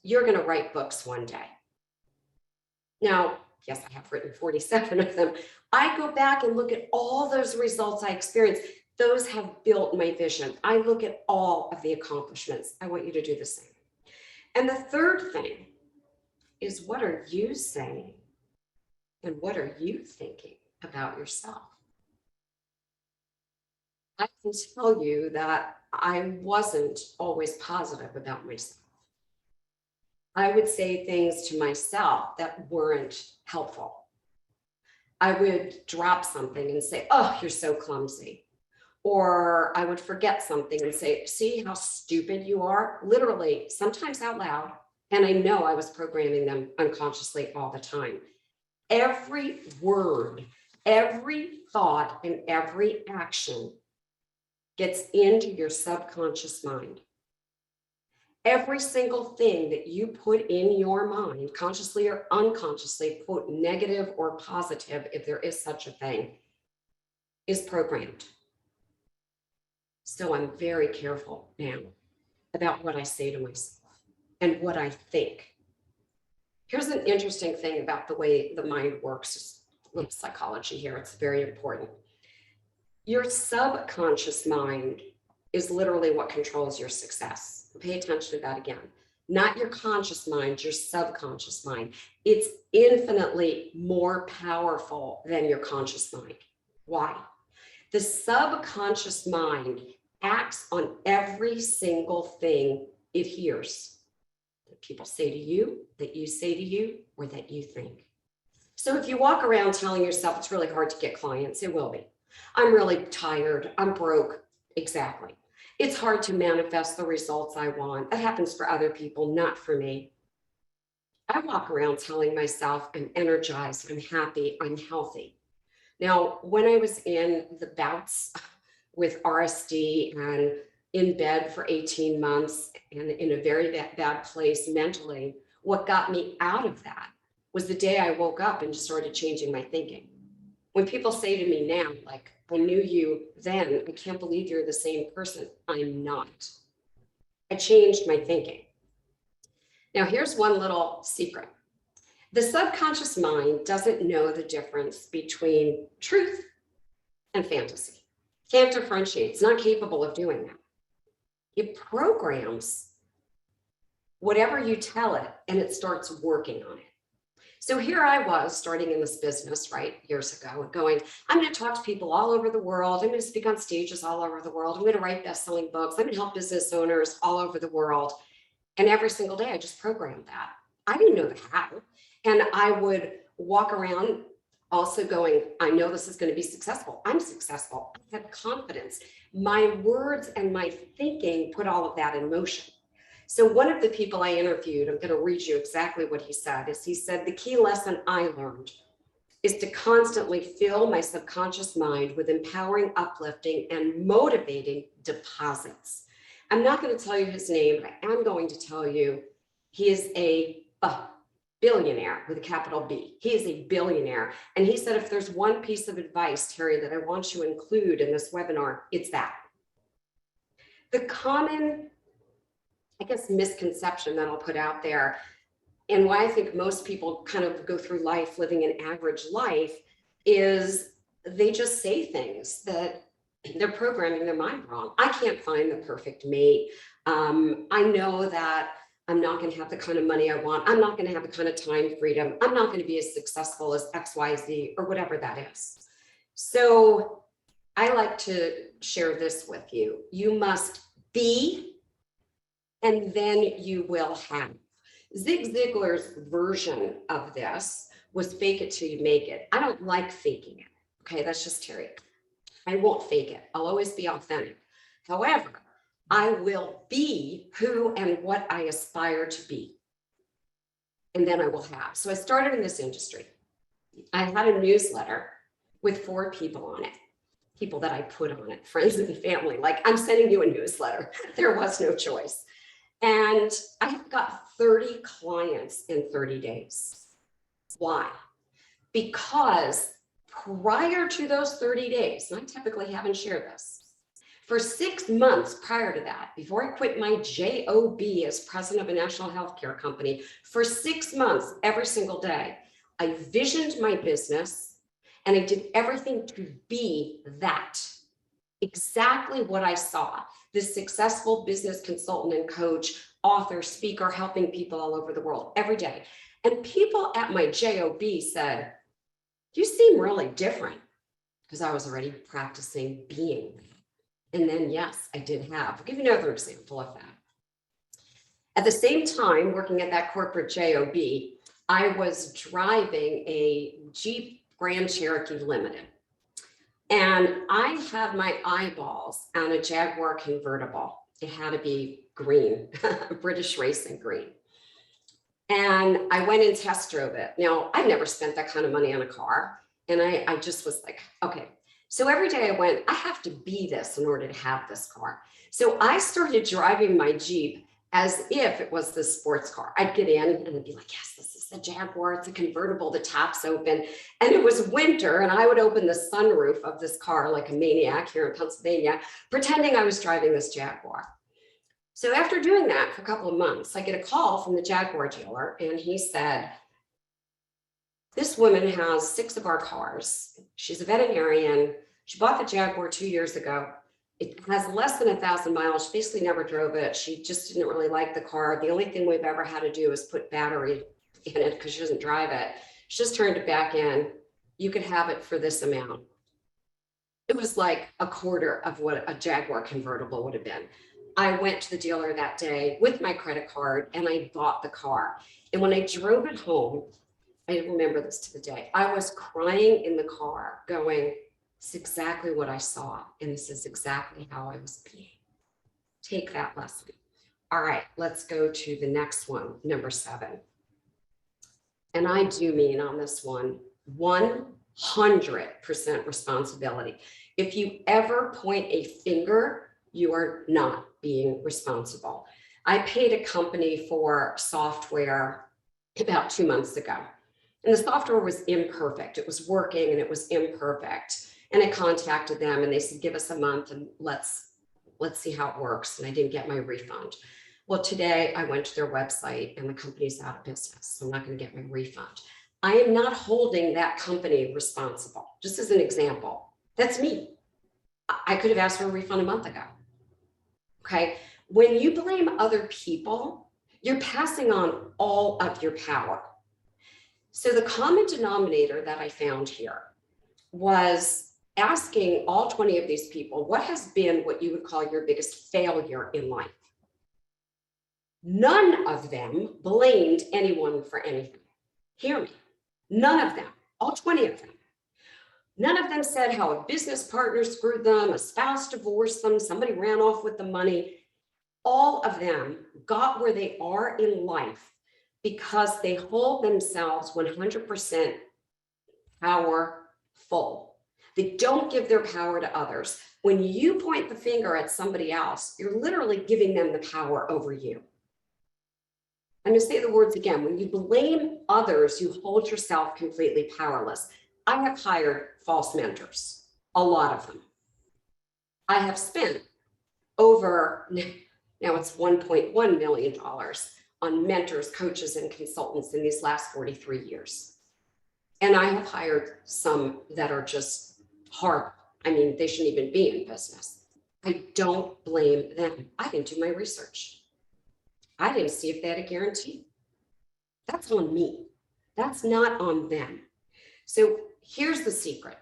[SPEAKER 1] "You're going to write books one day." Now, yes, I have written 47 of them. I go back and look at all those results I experienced. Those have built my vision. I look at all of the accomplishments. I want you to do the same. And the third thing is, what are you saying? And what are you thinking about yourself? I can tell you that I wasn't always positive about myself. I would say things to myself that weren't helpful. I would drop something and say, "Oh, you're so clumsy." Or I would forget something and say, "See how stupid you are?" Literally, sometimes out loud. And I know I was programming them unconsciously all the time. Every word, every thought, and every action gets into your subconscious mind. Every single thing that you put in your mind, consciously or unconsciously, quote, negative or positive, if there is such a thing, is programmed. So I'm very careful now about what I say to myself and what I think. Here's an interesting thing about the way the mind works. Just a little psychology here. It's very important. Your subconscious mind is literally what controls your success. Pay attention to that again. Not your conscious mind, your subconscious mind. It's infinitely more powerful than your conscious mind. Why? The subconscious mind acts on every single thing it hears that people say to you, that you say to you, or that you think. So if you walk around telling yourself it's really hard to get clients, it will be. I'm really tired, I'm broke. Exactly. It's hard to manifest the results I want. That happens for other people, not for me. I walk around telling myself I'm energized, I'm happy, I'm healthy. Now, when I was in the bouts with RSD and in bed for 18 months and in a very bad place mentally, what got me out of that was the day I woke up and just started changing my thinking. When people say to me now, like, I knew you then, I can't believe you're the same person. I'm not. I changed my thinking. Now, here's one little secret. The subconscious mind doesn't know the difference between truth and fantasy. Can't differentiate. It's not capable of doing that. It programs whatever you tell it, and it starts working on it. So here I was starting in this business, right, years ago, going, I'm going to talk to people all over the world. I'm going to speak on stages all over the world. I'm going to write best-selling books. I'm going to help business owners all over the world. And every single day I just programmed that. I didn't know the how. And I would walk around also going, I know this is going to be successful. I'm successful. I have confidence. My words and my thinking put all of that in motion. So one of the people I interviewed, I'm going to read you exactly what he said, is he said, the key lesson I learned is to constantly fill my subconscious mind with empowering, uplifting, and motivating deposits. I'm not going to tell you his name, but I am going to tell you he is a billionaire with a capital B. He is a billionaire. And he said, if there's one piece of advice, Terry, that I want you to include in this webinar, it's that. The common, I guess, misconception that I'll put out there, and why I think most people kind of go through life living an average life, is they just say things that they're programming their mind wrong. I can't find the perfect mate. I know that I'm not going to have the kind of money I want. I'm not going to have the kind of time freedom. I'm not going to be as successful as XYZ or whatever that is. So I like to share this with you. You must be, and then you will have. Zig Ziglar's version of this was fake it till you make it. I don't like faking it. Okay, that's just Terry. I won't fake it. I'll always be authentic. However, I will be who and what I aspire to be. And then I will have. So I started in this industry. I had a newsletter with 4 people on it, people that I put on it, friends and family. Like, I'm sending you a newsletter. There was no choice. And I got 30 clients in 30 days. Why? Because prior to those 30 days, and I typically haven't shared this, for 6 months prior to that, before I quit my job as president of a national healthcare company, for 6 months, every single day, I visioned my business and I did everything to be that. Exactly what I saw. This successful business consultant and coach, author, speaker, helping people all over the world every day. And people at my job said, you seem really different, because I was already practicing being. And then, yes, I did have. I'll give you another example of that. At the same time, working at that corporate job, I was driving a Jeep Grand Cherokee Limited. And I had my eyeballs on a Jaguar convertible. It had to be green, British racing green. And I went and test drove it. Now, I'd never spent that kind of money on a car. And I just was like, okay. So every day I went, I have to be this in order to have this car. So I started driving my Jeep as if it was the sports car. I'd get in and I'd be like, yes, this is the Jaguar. It's a convertible, the top's open. And it was winter, and I would open the sunroof of this car like a maniac here in Pennsylvania, pretending I was driving this Jaguar. So after doing that for a couple of months, I get a call from the Jaguar dealer, and he said, this woman has 6 of our cars. She's a veterinarian. She bought the Jaguar 2 years ago. It has less than 1,000 miles. She basically never drove it. She just didn't really like the car. The only thing we've ever had to do is put battery in it because she doesn't drive it. She just turned it back in. You could have it for this amount. It was like a quarter of what a Jaguar convertible would have been. I went to the dealer that day with my credit card and I bought the car. And when I drove it home, I remember this to the day, I was crying in the car going, it's exactly what I saw. And this is exactly how I was being. Take that lesson. All right, let's go to the next one, number 7. And I do mean on this one, 100% responsibility. If you ever point a finger, you are not being responsible. I paid a company for software about 2 months ago, and the software was imperfect. It was working and it was imperfect. And I contacted them and they said, give us a month and let's see how it works. And I didn't get my refund. Well, today I went to their website and the company's out of business. So I'm not going to get my refund. I am not holding that company responsible. Just as an example, that's me. I could have asked for a refund a month ago. Okay. When you blame other people, you're passing on all of your power. So the common denominator that I found here was asking all 20 of these people, what has been what you would call your biggest failure in life? None of them blamed anyone for anything. Hear me. None of them, all 20 of them. None of them said how a business partner screwed them, a spouse divorced them, somebody ran off with the money. All of them got where they are in life because they hold themselves 100% powerful. They don't give their power to others. When you point the finger at somebody else, you're literally giving them the power over you. I'm going to say the words again. When you blame others, you hold yourself completely powerless. I have hired false mentors, a lot of them. I have spent over, now it's $1.1 million on mentors, coaches, and consultants in these last 43 years. And I have hired some that are just horrible. I mean, they shouldn't even be in business. I don't blame them. I didn't do my research. I didn't see if they had a guarantee. That's on me. That's not on them. So here's the secret.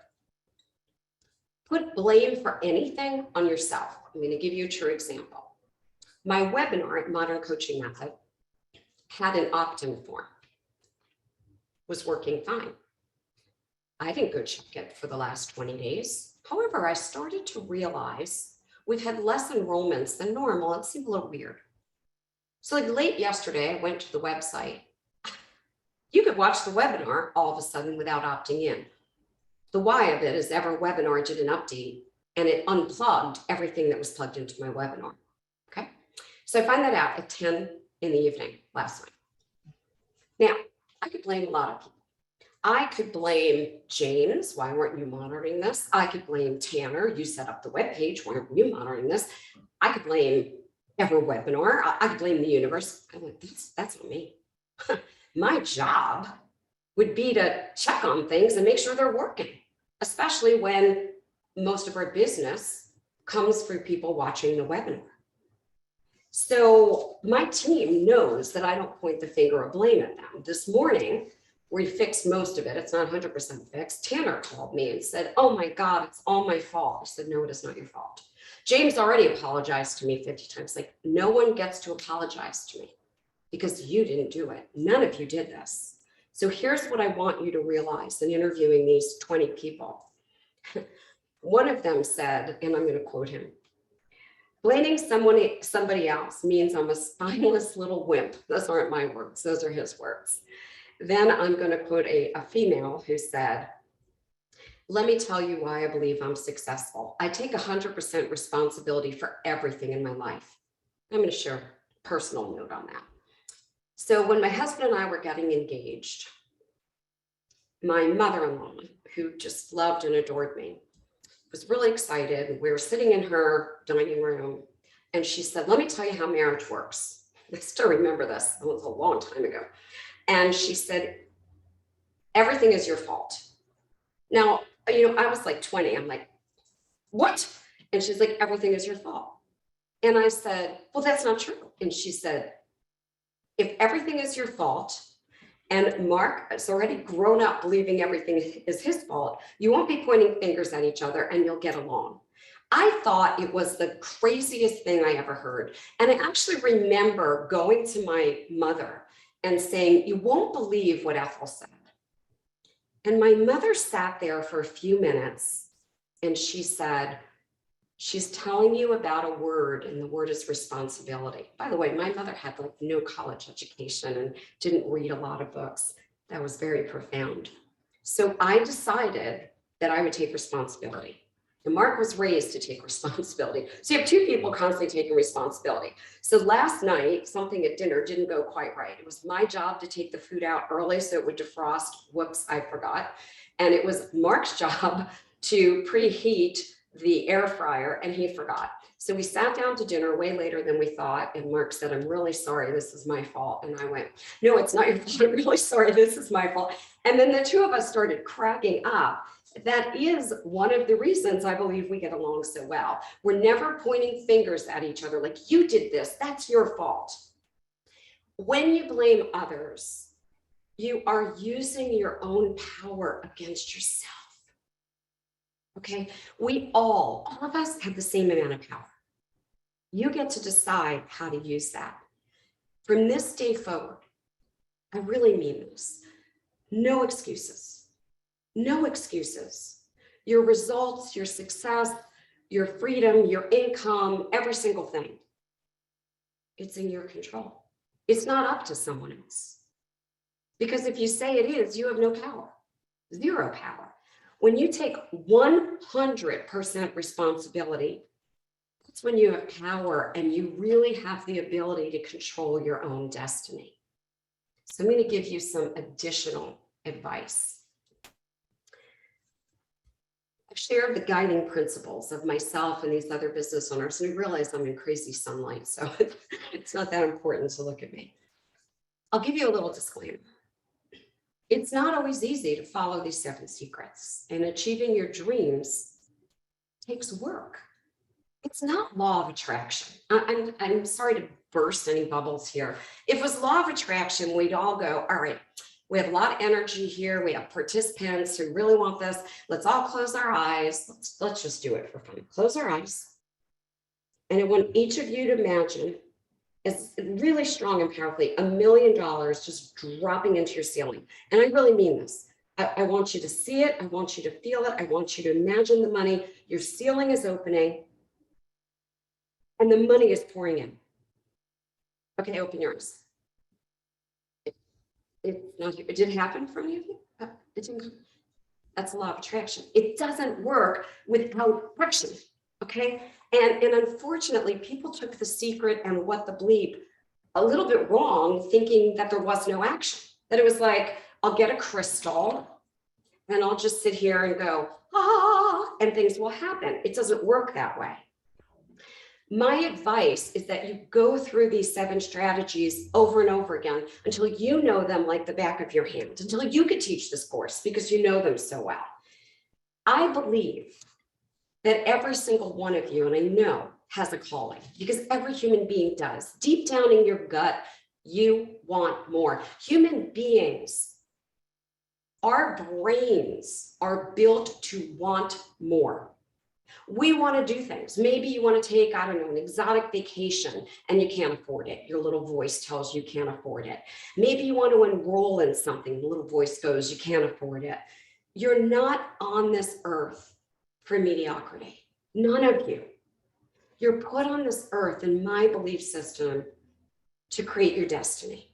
[SPEAKER 1] Put blame for anything on yourself. I'm going to give you a true example. My webinar at Modern Coaching Method had an opt-in form. Was working fine. I didn't go check it for the last 20 days. However, I started to realize we've had less enrollments than normal. It seemed a little weird. So like late yesterday, I went to the website. You could watch the webinar all of a sudden without opting in. The why of it is every webinar did an update and it unplugged everything that was plugged into my webinar. Okay. So I find that out at 10 in the evening last night. Now, I could blame a lot of people. I could blame James. Why weren't you monitoring this? I could blame Tanner. You set up the webpage. Why aren't you monitoring this? I could blame every webinar. I could blame the universe. I'm like, that's on me. My job would be to check on things and make sure they're working, especially when most of our business comes through people watching the webinar. So my team knows that I don't point the finger of blame at them. This morning, we fixed most of it. It's not 100% fixed. Tanner called me and said, oh my God, it's all my fault. I said, no, it is not your fault. James already apologized to me 50 times. Like, no one gets to apologize to me because you didn't do it. None of you did this. So here's what I want you to realize in interviewing these 20 people. One of them said, and I'm going to quote him, blaming somebody else means I'm a spineless little wimp. Those aren't my words. Those are his words. Then I'm going to quote a female who said, let me tell you why I believe I'm successful. I take 100% responsibility for everything in my life. I'm going to share personal note on that. So when my husband and I were getting engaged, my mother-in-law, who just loved and adored me, was really excited. We were sitting in her dining room and she said, let me tell you how marriage works. I still remember this. It was a long time ago. And she said, everything is your fault. Now, I was like 20. I'm like, what? And she's like, everything is your fault. And I said, well, that's not true. And she said, if everything is your fault, and Mark is already grown up believing everything is his fault, you won't be pointing fingers at each other and you'll get along. I thought it was the craziest thing I ever heard. And I actually remember going to my mother and saying, you won't believe what Ethel said. And my mother sat there for a few minutes and she said, she's telling you about a word, and the word is responsibility. By the way, my mother had like no college education and didn't read a lot of books. That was very profound. So I decided that I would take responsibility. And Mark was raised to take responsibility. So you have two people constantly taking responsibility. So last night, something at dinner didn't go quite right. It was my job to take the food out early so it would defrost. Whoops, I forgot. And it was Mark's job to preheat the air fryer, and he forgot. So we sat down to dinner way later than we thought. And Mark said, I'm really sorry, this is my fault. And I went, no, it's not your fault. I'm really sorry, this is my fault. And then the two of us started cracking up. That is one of the reasons I believe we get along so well. We're never pointing fingers at each other like, you did this, that's your fault. When you blame others, you are using your own power against yourself. Okay, we all of us have the same amount of power. You get to decide how to use that. From this day forward, I really mean this. No excuses. No excuses. Your results, your success, your freedom, your income, every single thing. It's in your control. It's not up to someone else. Because if you say it is, you have no power. Zero power. When you take 100% responsibility, that's when you have power and you really have the ability to control your own destiny. So I'm going to give you some additional advice. I've shared the guiding principles of myself and these other business owners, and I realize I'm in crazy sunlight, so it's not that important to look at me. I'll give you a little disclaimer. It's not always easy to follow these 7 secrets, and achieving your dreams takes work. It's not law of attraction. I'm sorry to burst any bubbles here. If it was law of attraction, we'd all go, all right, we have a lot of energy here. We have participants who really want this. Let's all close our eyes. Let's just do it for fun. Close our eyes. And I want each of you to imagine, it's really strong and powerfully, $1 million just dropping into your ceiling. And I really mean this. I want you to see it. I want you to feel it. I want you to imagine the money. Your ceiling is opening and the money is pouring in. Okay, open your eyes. It did happen for you? It didn't. That's a law of attraction. It doesn't work without friction. Okay. And unfortunately, people took the secret and what the bleep a little bit wrong, thinking that there was no action, that it was like, I'll get a crystal and I'll just sit here and go, ah, and things will happen. It doesn't work that way. My advice is that you go through these 7 strategies over and over again until you know them like the back of your hand, until you could teach this course because you know them so well. I believe that every single one of you, and I know, has a calling, because every human being does. Deep down in your gut, you want more. Human beings, our brains are built to want more. We want to do things. Maybe you want to take, I don't know, an exotic vacation and you can't afford it. Your little voice tells you can't afford it. Maybe you want to enroll in something. The little voice goes, you can't afford it. You're not on this earth for mediocrity. None of you. You're put on this earth, in my belief system, to create your destiny.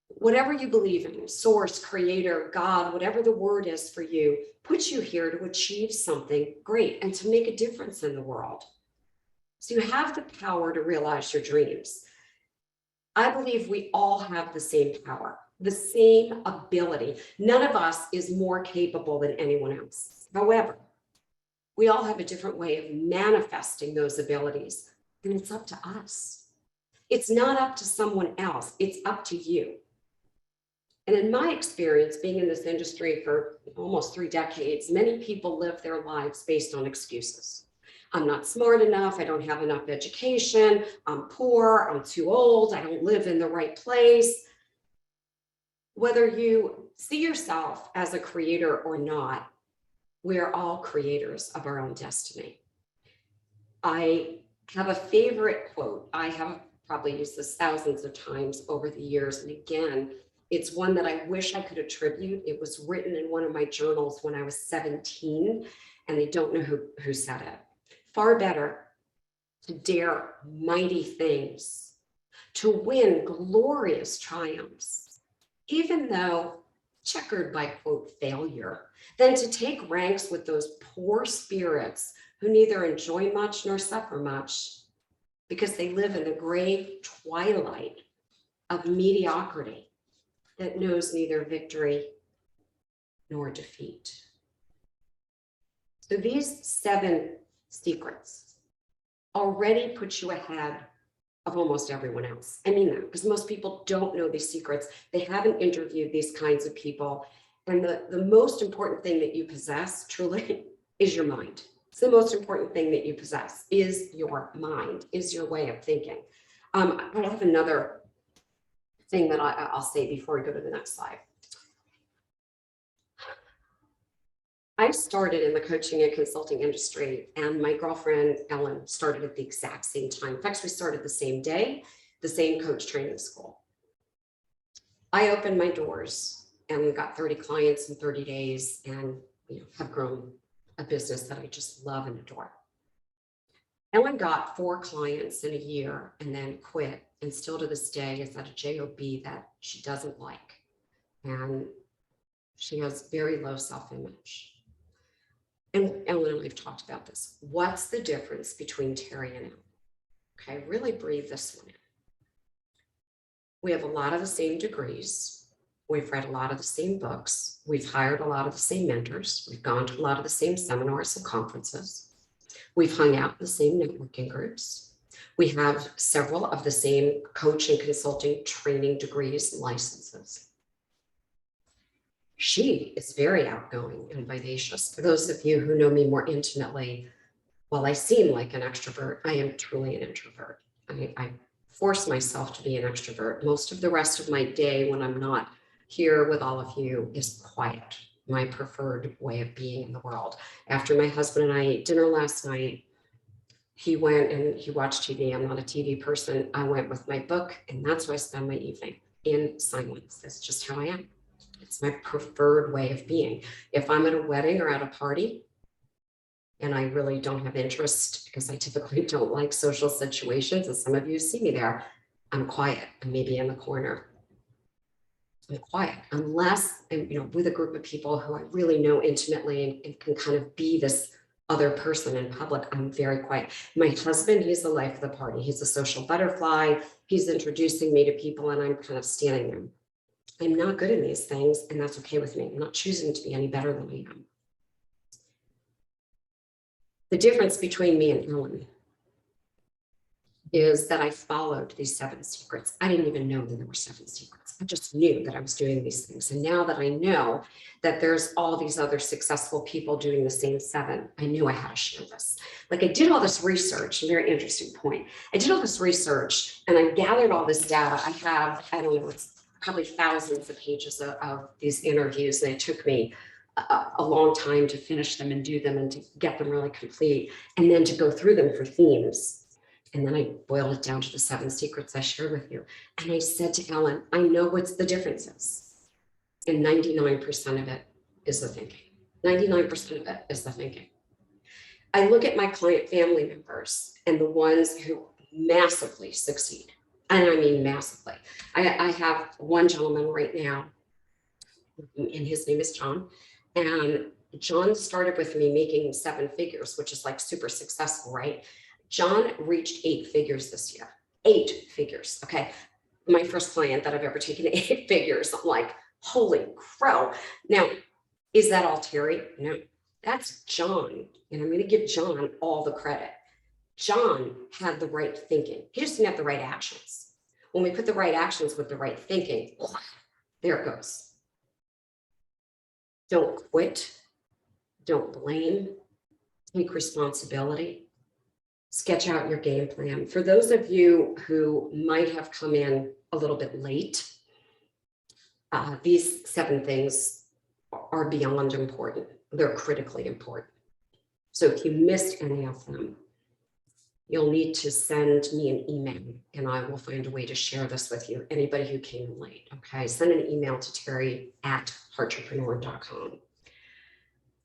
[SPEAKER 1] Whatever you believe in, source, creator, God, whatever the word is for you, puts you here to achieve something great and to make a difference in the world. So you have the power to realize your dreams. I believe we all have the same power, the same ability. None of us is more capable than anyone else. However, we all have a different way of manifesting those abilities, and it's up to us. It's not up to someone else, it's up to you. And in my experience, being in this industry for almost 3 decades, many people live their lives based on excuses. I'm not smart enough, I don't have enough education, I'm poor, I'm too old, I don't live in the right place. Whether you see yourself as a creator or not, we're all creators of our own destiny. I have a favorite quote. I have probably used this thousands of times over the years. And again, it's one that I wish I could attribute. It was written in one of my journals when I was 17, and I don't know who said it. Far better to dare mighty things, to win glorious triumphs, even though checkered by, quote, failure, than to take ranks with those poor spirits who neither enjoy much nor suffer much, because they live in the gray twilight of mediocrity that knows neither victory nor defeat. So these 7 secrets already put you ahead of almost everyone else. I mean that, because most people don't know these secrets. They haven't interviewed these kinds of people. And the most important thing that you possess, truly, is your mind. It's the most important thing that you possess, is your mind, is your way of thinking. I have another thing that I'll say before we go to the next slide. I started in the coaching and consulting industry, and my girlfriend, Ellen, started at the exact same time. In fact, we started the same day, the same coach training school. I opened my doors and got 30 clients in 30 days and have grown a business that I just love and adore. Ellen got 4 clients in a year and then quit, and still to this day is at a job that she doesn't like. And she has very low self-image. And Ellen and I've talked about this. What's the difference between Terry and Ellen? Okay, really breathe this one in. We have a lot of the same degrees. We've read a lot of the same books. We've hired a lot of the same mentors. We've gone to a lot of the same seminars and conferences. We've hung out in the same networking groups. We have several of the same coach and consulting training degrees and licenses. She is very outgoing and vivacious. For those of you who know me more intimately, while I seem like an extrovert, I am truly an introvert. I force myself to be an extrovert. Most of the rest of my day when I'm not here with all of you is quiet, my preferred way of being in the world. After my husband and I ate dinner last night, he went and he watched TV. I'm not a TV person. I went with my book, and that's where I spend my evening, in silence. That's just how I am. It's my preferred way of being. If I'm at a wedding or at a party and I really don't have interest, because I typically don't like social situations, and some of you see me there, I'm quiet. I'm maybe in the corner. I'm quiet, unless I'm with a group of people who I really know intimately and can kind of be this other person in public. I'm very quiet. My husband, he's the life of the party. He's a social butterfly. He's introducing me to people, and I'm kind of standing there. I'm not good in these things, and that's okay with me. I'm not choosing to be any better than I am. The difference between me and Ellen is that I followed these 7 secrets. I didn't even know that there were 7 secrets. I just knew that I was doing these things. And now that I know that there's all these other successful people doing the same 7, I knew I had to share this. Like, I did all this research, a very interesting point. I did all this research and I gathered all this data. I have, I don't know, it's probably thousands of pages of these interviews, and it took me a long time to finish them and do them and to get them really complete, and then to go through them for themes. And then I boiled it down to the 7 secrets I shared with you. And I said to Ellen, I know what's the difference is. And 99% of it is the thinking. 99% of it is the thinking. I look at my client family members and the ones who massively succeed. And I mean massively. I have one gentleman right now, and his name is John. And John started with me making 7 figures, which is like super successful, right? John reached 8 figures this year. 8 figures, okay? my first client that I've ever taken 8 figures. I'm like, holy crow. Now, is that all Terry? No, that's John. And I'm going to give John all the credit. John had the right thinking. He just didn't have the right actions. When we put the right actions with the right thinking, there it goes. Don't quit. Don't blame. Take responsibility. Sketch out your game plan. For those of you who might have come in a little bit late, these 7 things are beyond important. They're critically important. So if you missed any of them, you'll need to send me an email and I will find a way to share this with you. Anybody who came late, okay? Send an email to terry@heartrepreneur.com.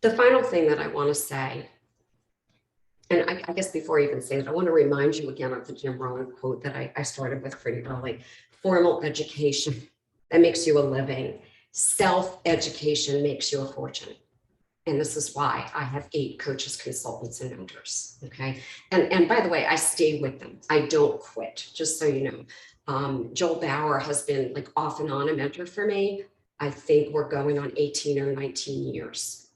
[SPEAKER 1] The final thing that I want to say, and I guess before I even say it, I want to remind you again of the Jim Rohn quote that I started with pretty early. Formal education, that makes you a living. Self-education makes you a fortune. And this is why I have 8 coaches, consultants, and mentors, okay? And by the way, I stay with them. I don't quit, just so you know. Joel Bauer has been like off and on a mentor for me. I think we're going on 18 or 19 years.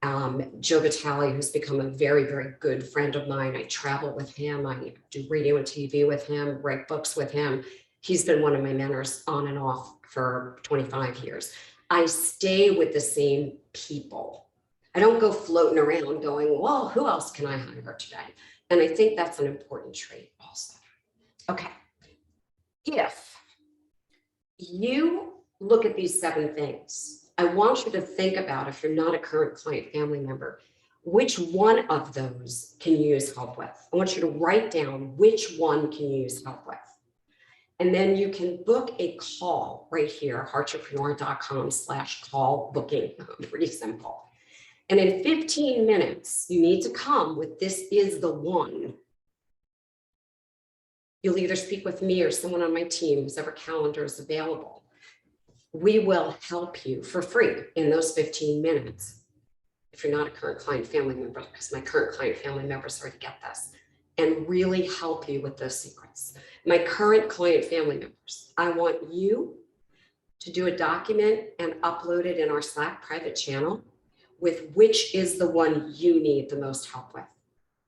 [SPEAKER 1] Joe Vitale, who's become a very, very good friend of mine. I travel with him. I do radio and TV with him, write books with him. He's been one of my mentors on and off for 25 years. I stay with the same people. I don't go floating around going, well, who else can I hire today? And I think that's an important trait also. Okay. If you look at these 7 things, I want you to think about, if you're not a current client family member, which one of those can you use help with? I want you to write down which one can you use help with. And then you can book a call right here, heartrepreneur.com/call booking. Pretty simple. And in 15 minutes, you need to come with this is the one. You'll either speak with me or someone on my team, whoever calendar is available. We will help you for free in those 15 minutes. If you're not a current client family member, because my current client family members already get this, and really help you with those secrets. My current client family members, I want you to do a document and upload it in our Slack private channel with which is the one you need the most help with.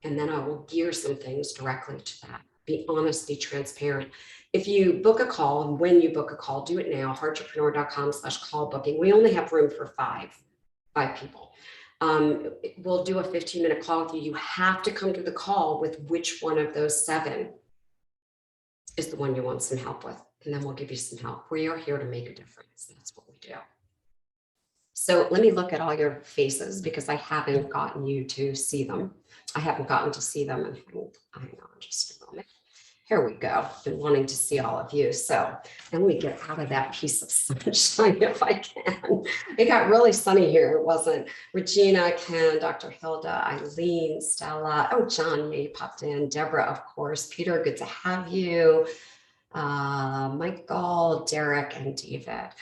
[SPEAKER 1] And then I will gear some things directly to that. Be honest, be transparent. If you book a call, and when you book a call, do it now, heartrepreneur.com/call booking. We only have room for five people. We'll do a 15-minute call with you. You have to come to the call with which one of those 7 is the one you want some help with. And then we'll give you some help. We are here to make a difference. That's what we do. So let me look at all your faces because I haven't gotten you to see them. I haven't gotten to see them. And hang on just a moment. Here we go. Been wanting to see all of you. So let me get out of that piece of sunshine if I can. It got really sunny here. It wasn't. Regina, Ken, Dr. Hilda, Eileen, Stella. Oh, John, you popped in. Deborah, of course. Peter, good to have you. Michael, Derek, and David.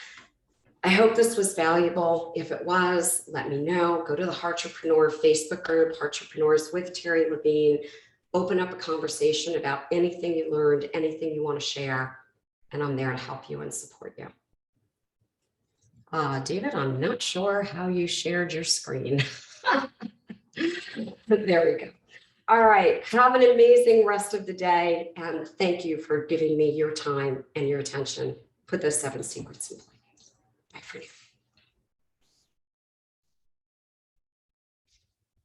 [SPEAKER 1] I hope this was valuable. If it was, let me know. Go to the Heartrepreneur Facebook group, Heartrepreneurs with Terry Levine. Open up a conversation about anything you learned, anything you want to share, and I'm there to help you and support you. David, I'm not sure how you shared your screen. But there we go. All right, have an amazing rest of the day, and thank you for giving me your time and your attention. Put those 7 secrets in place. Bye for now.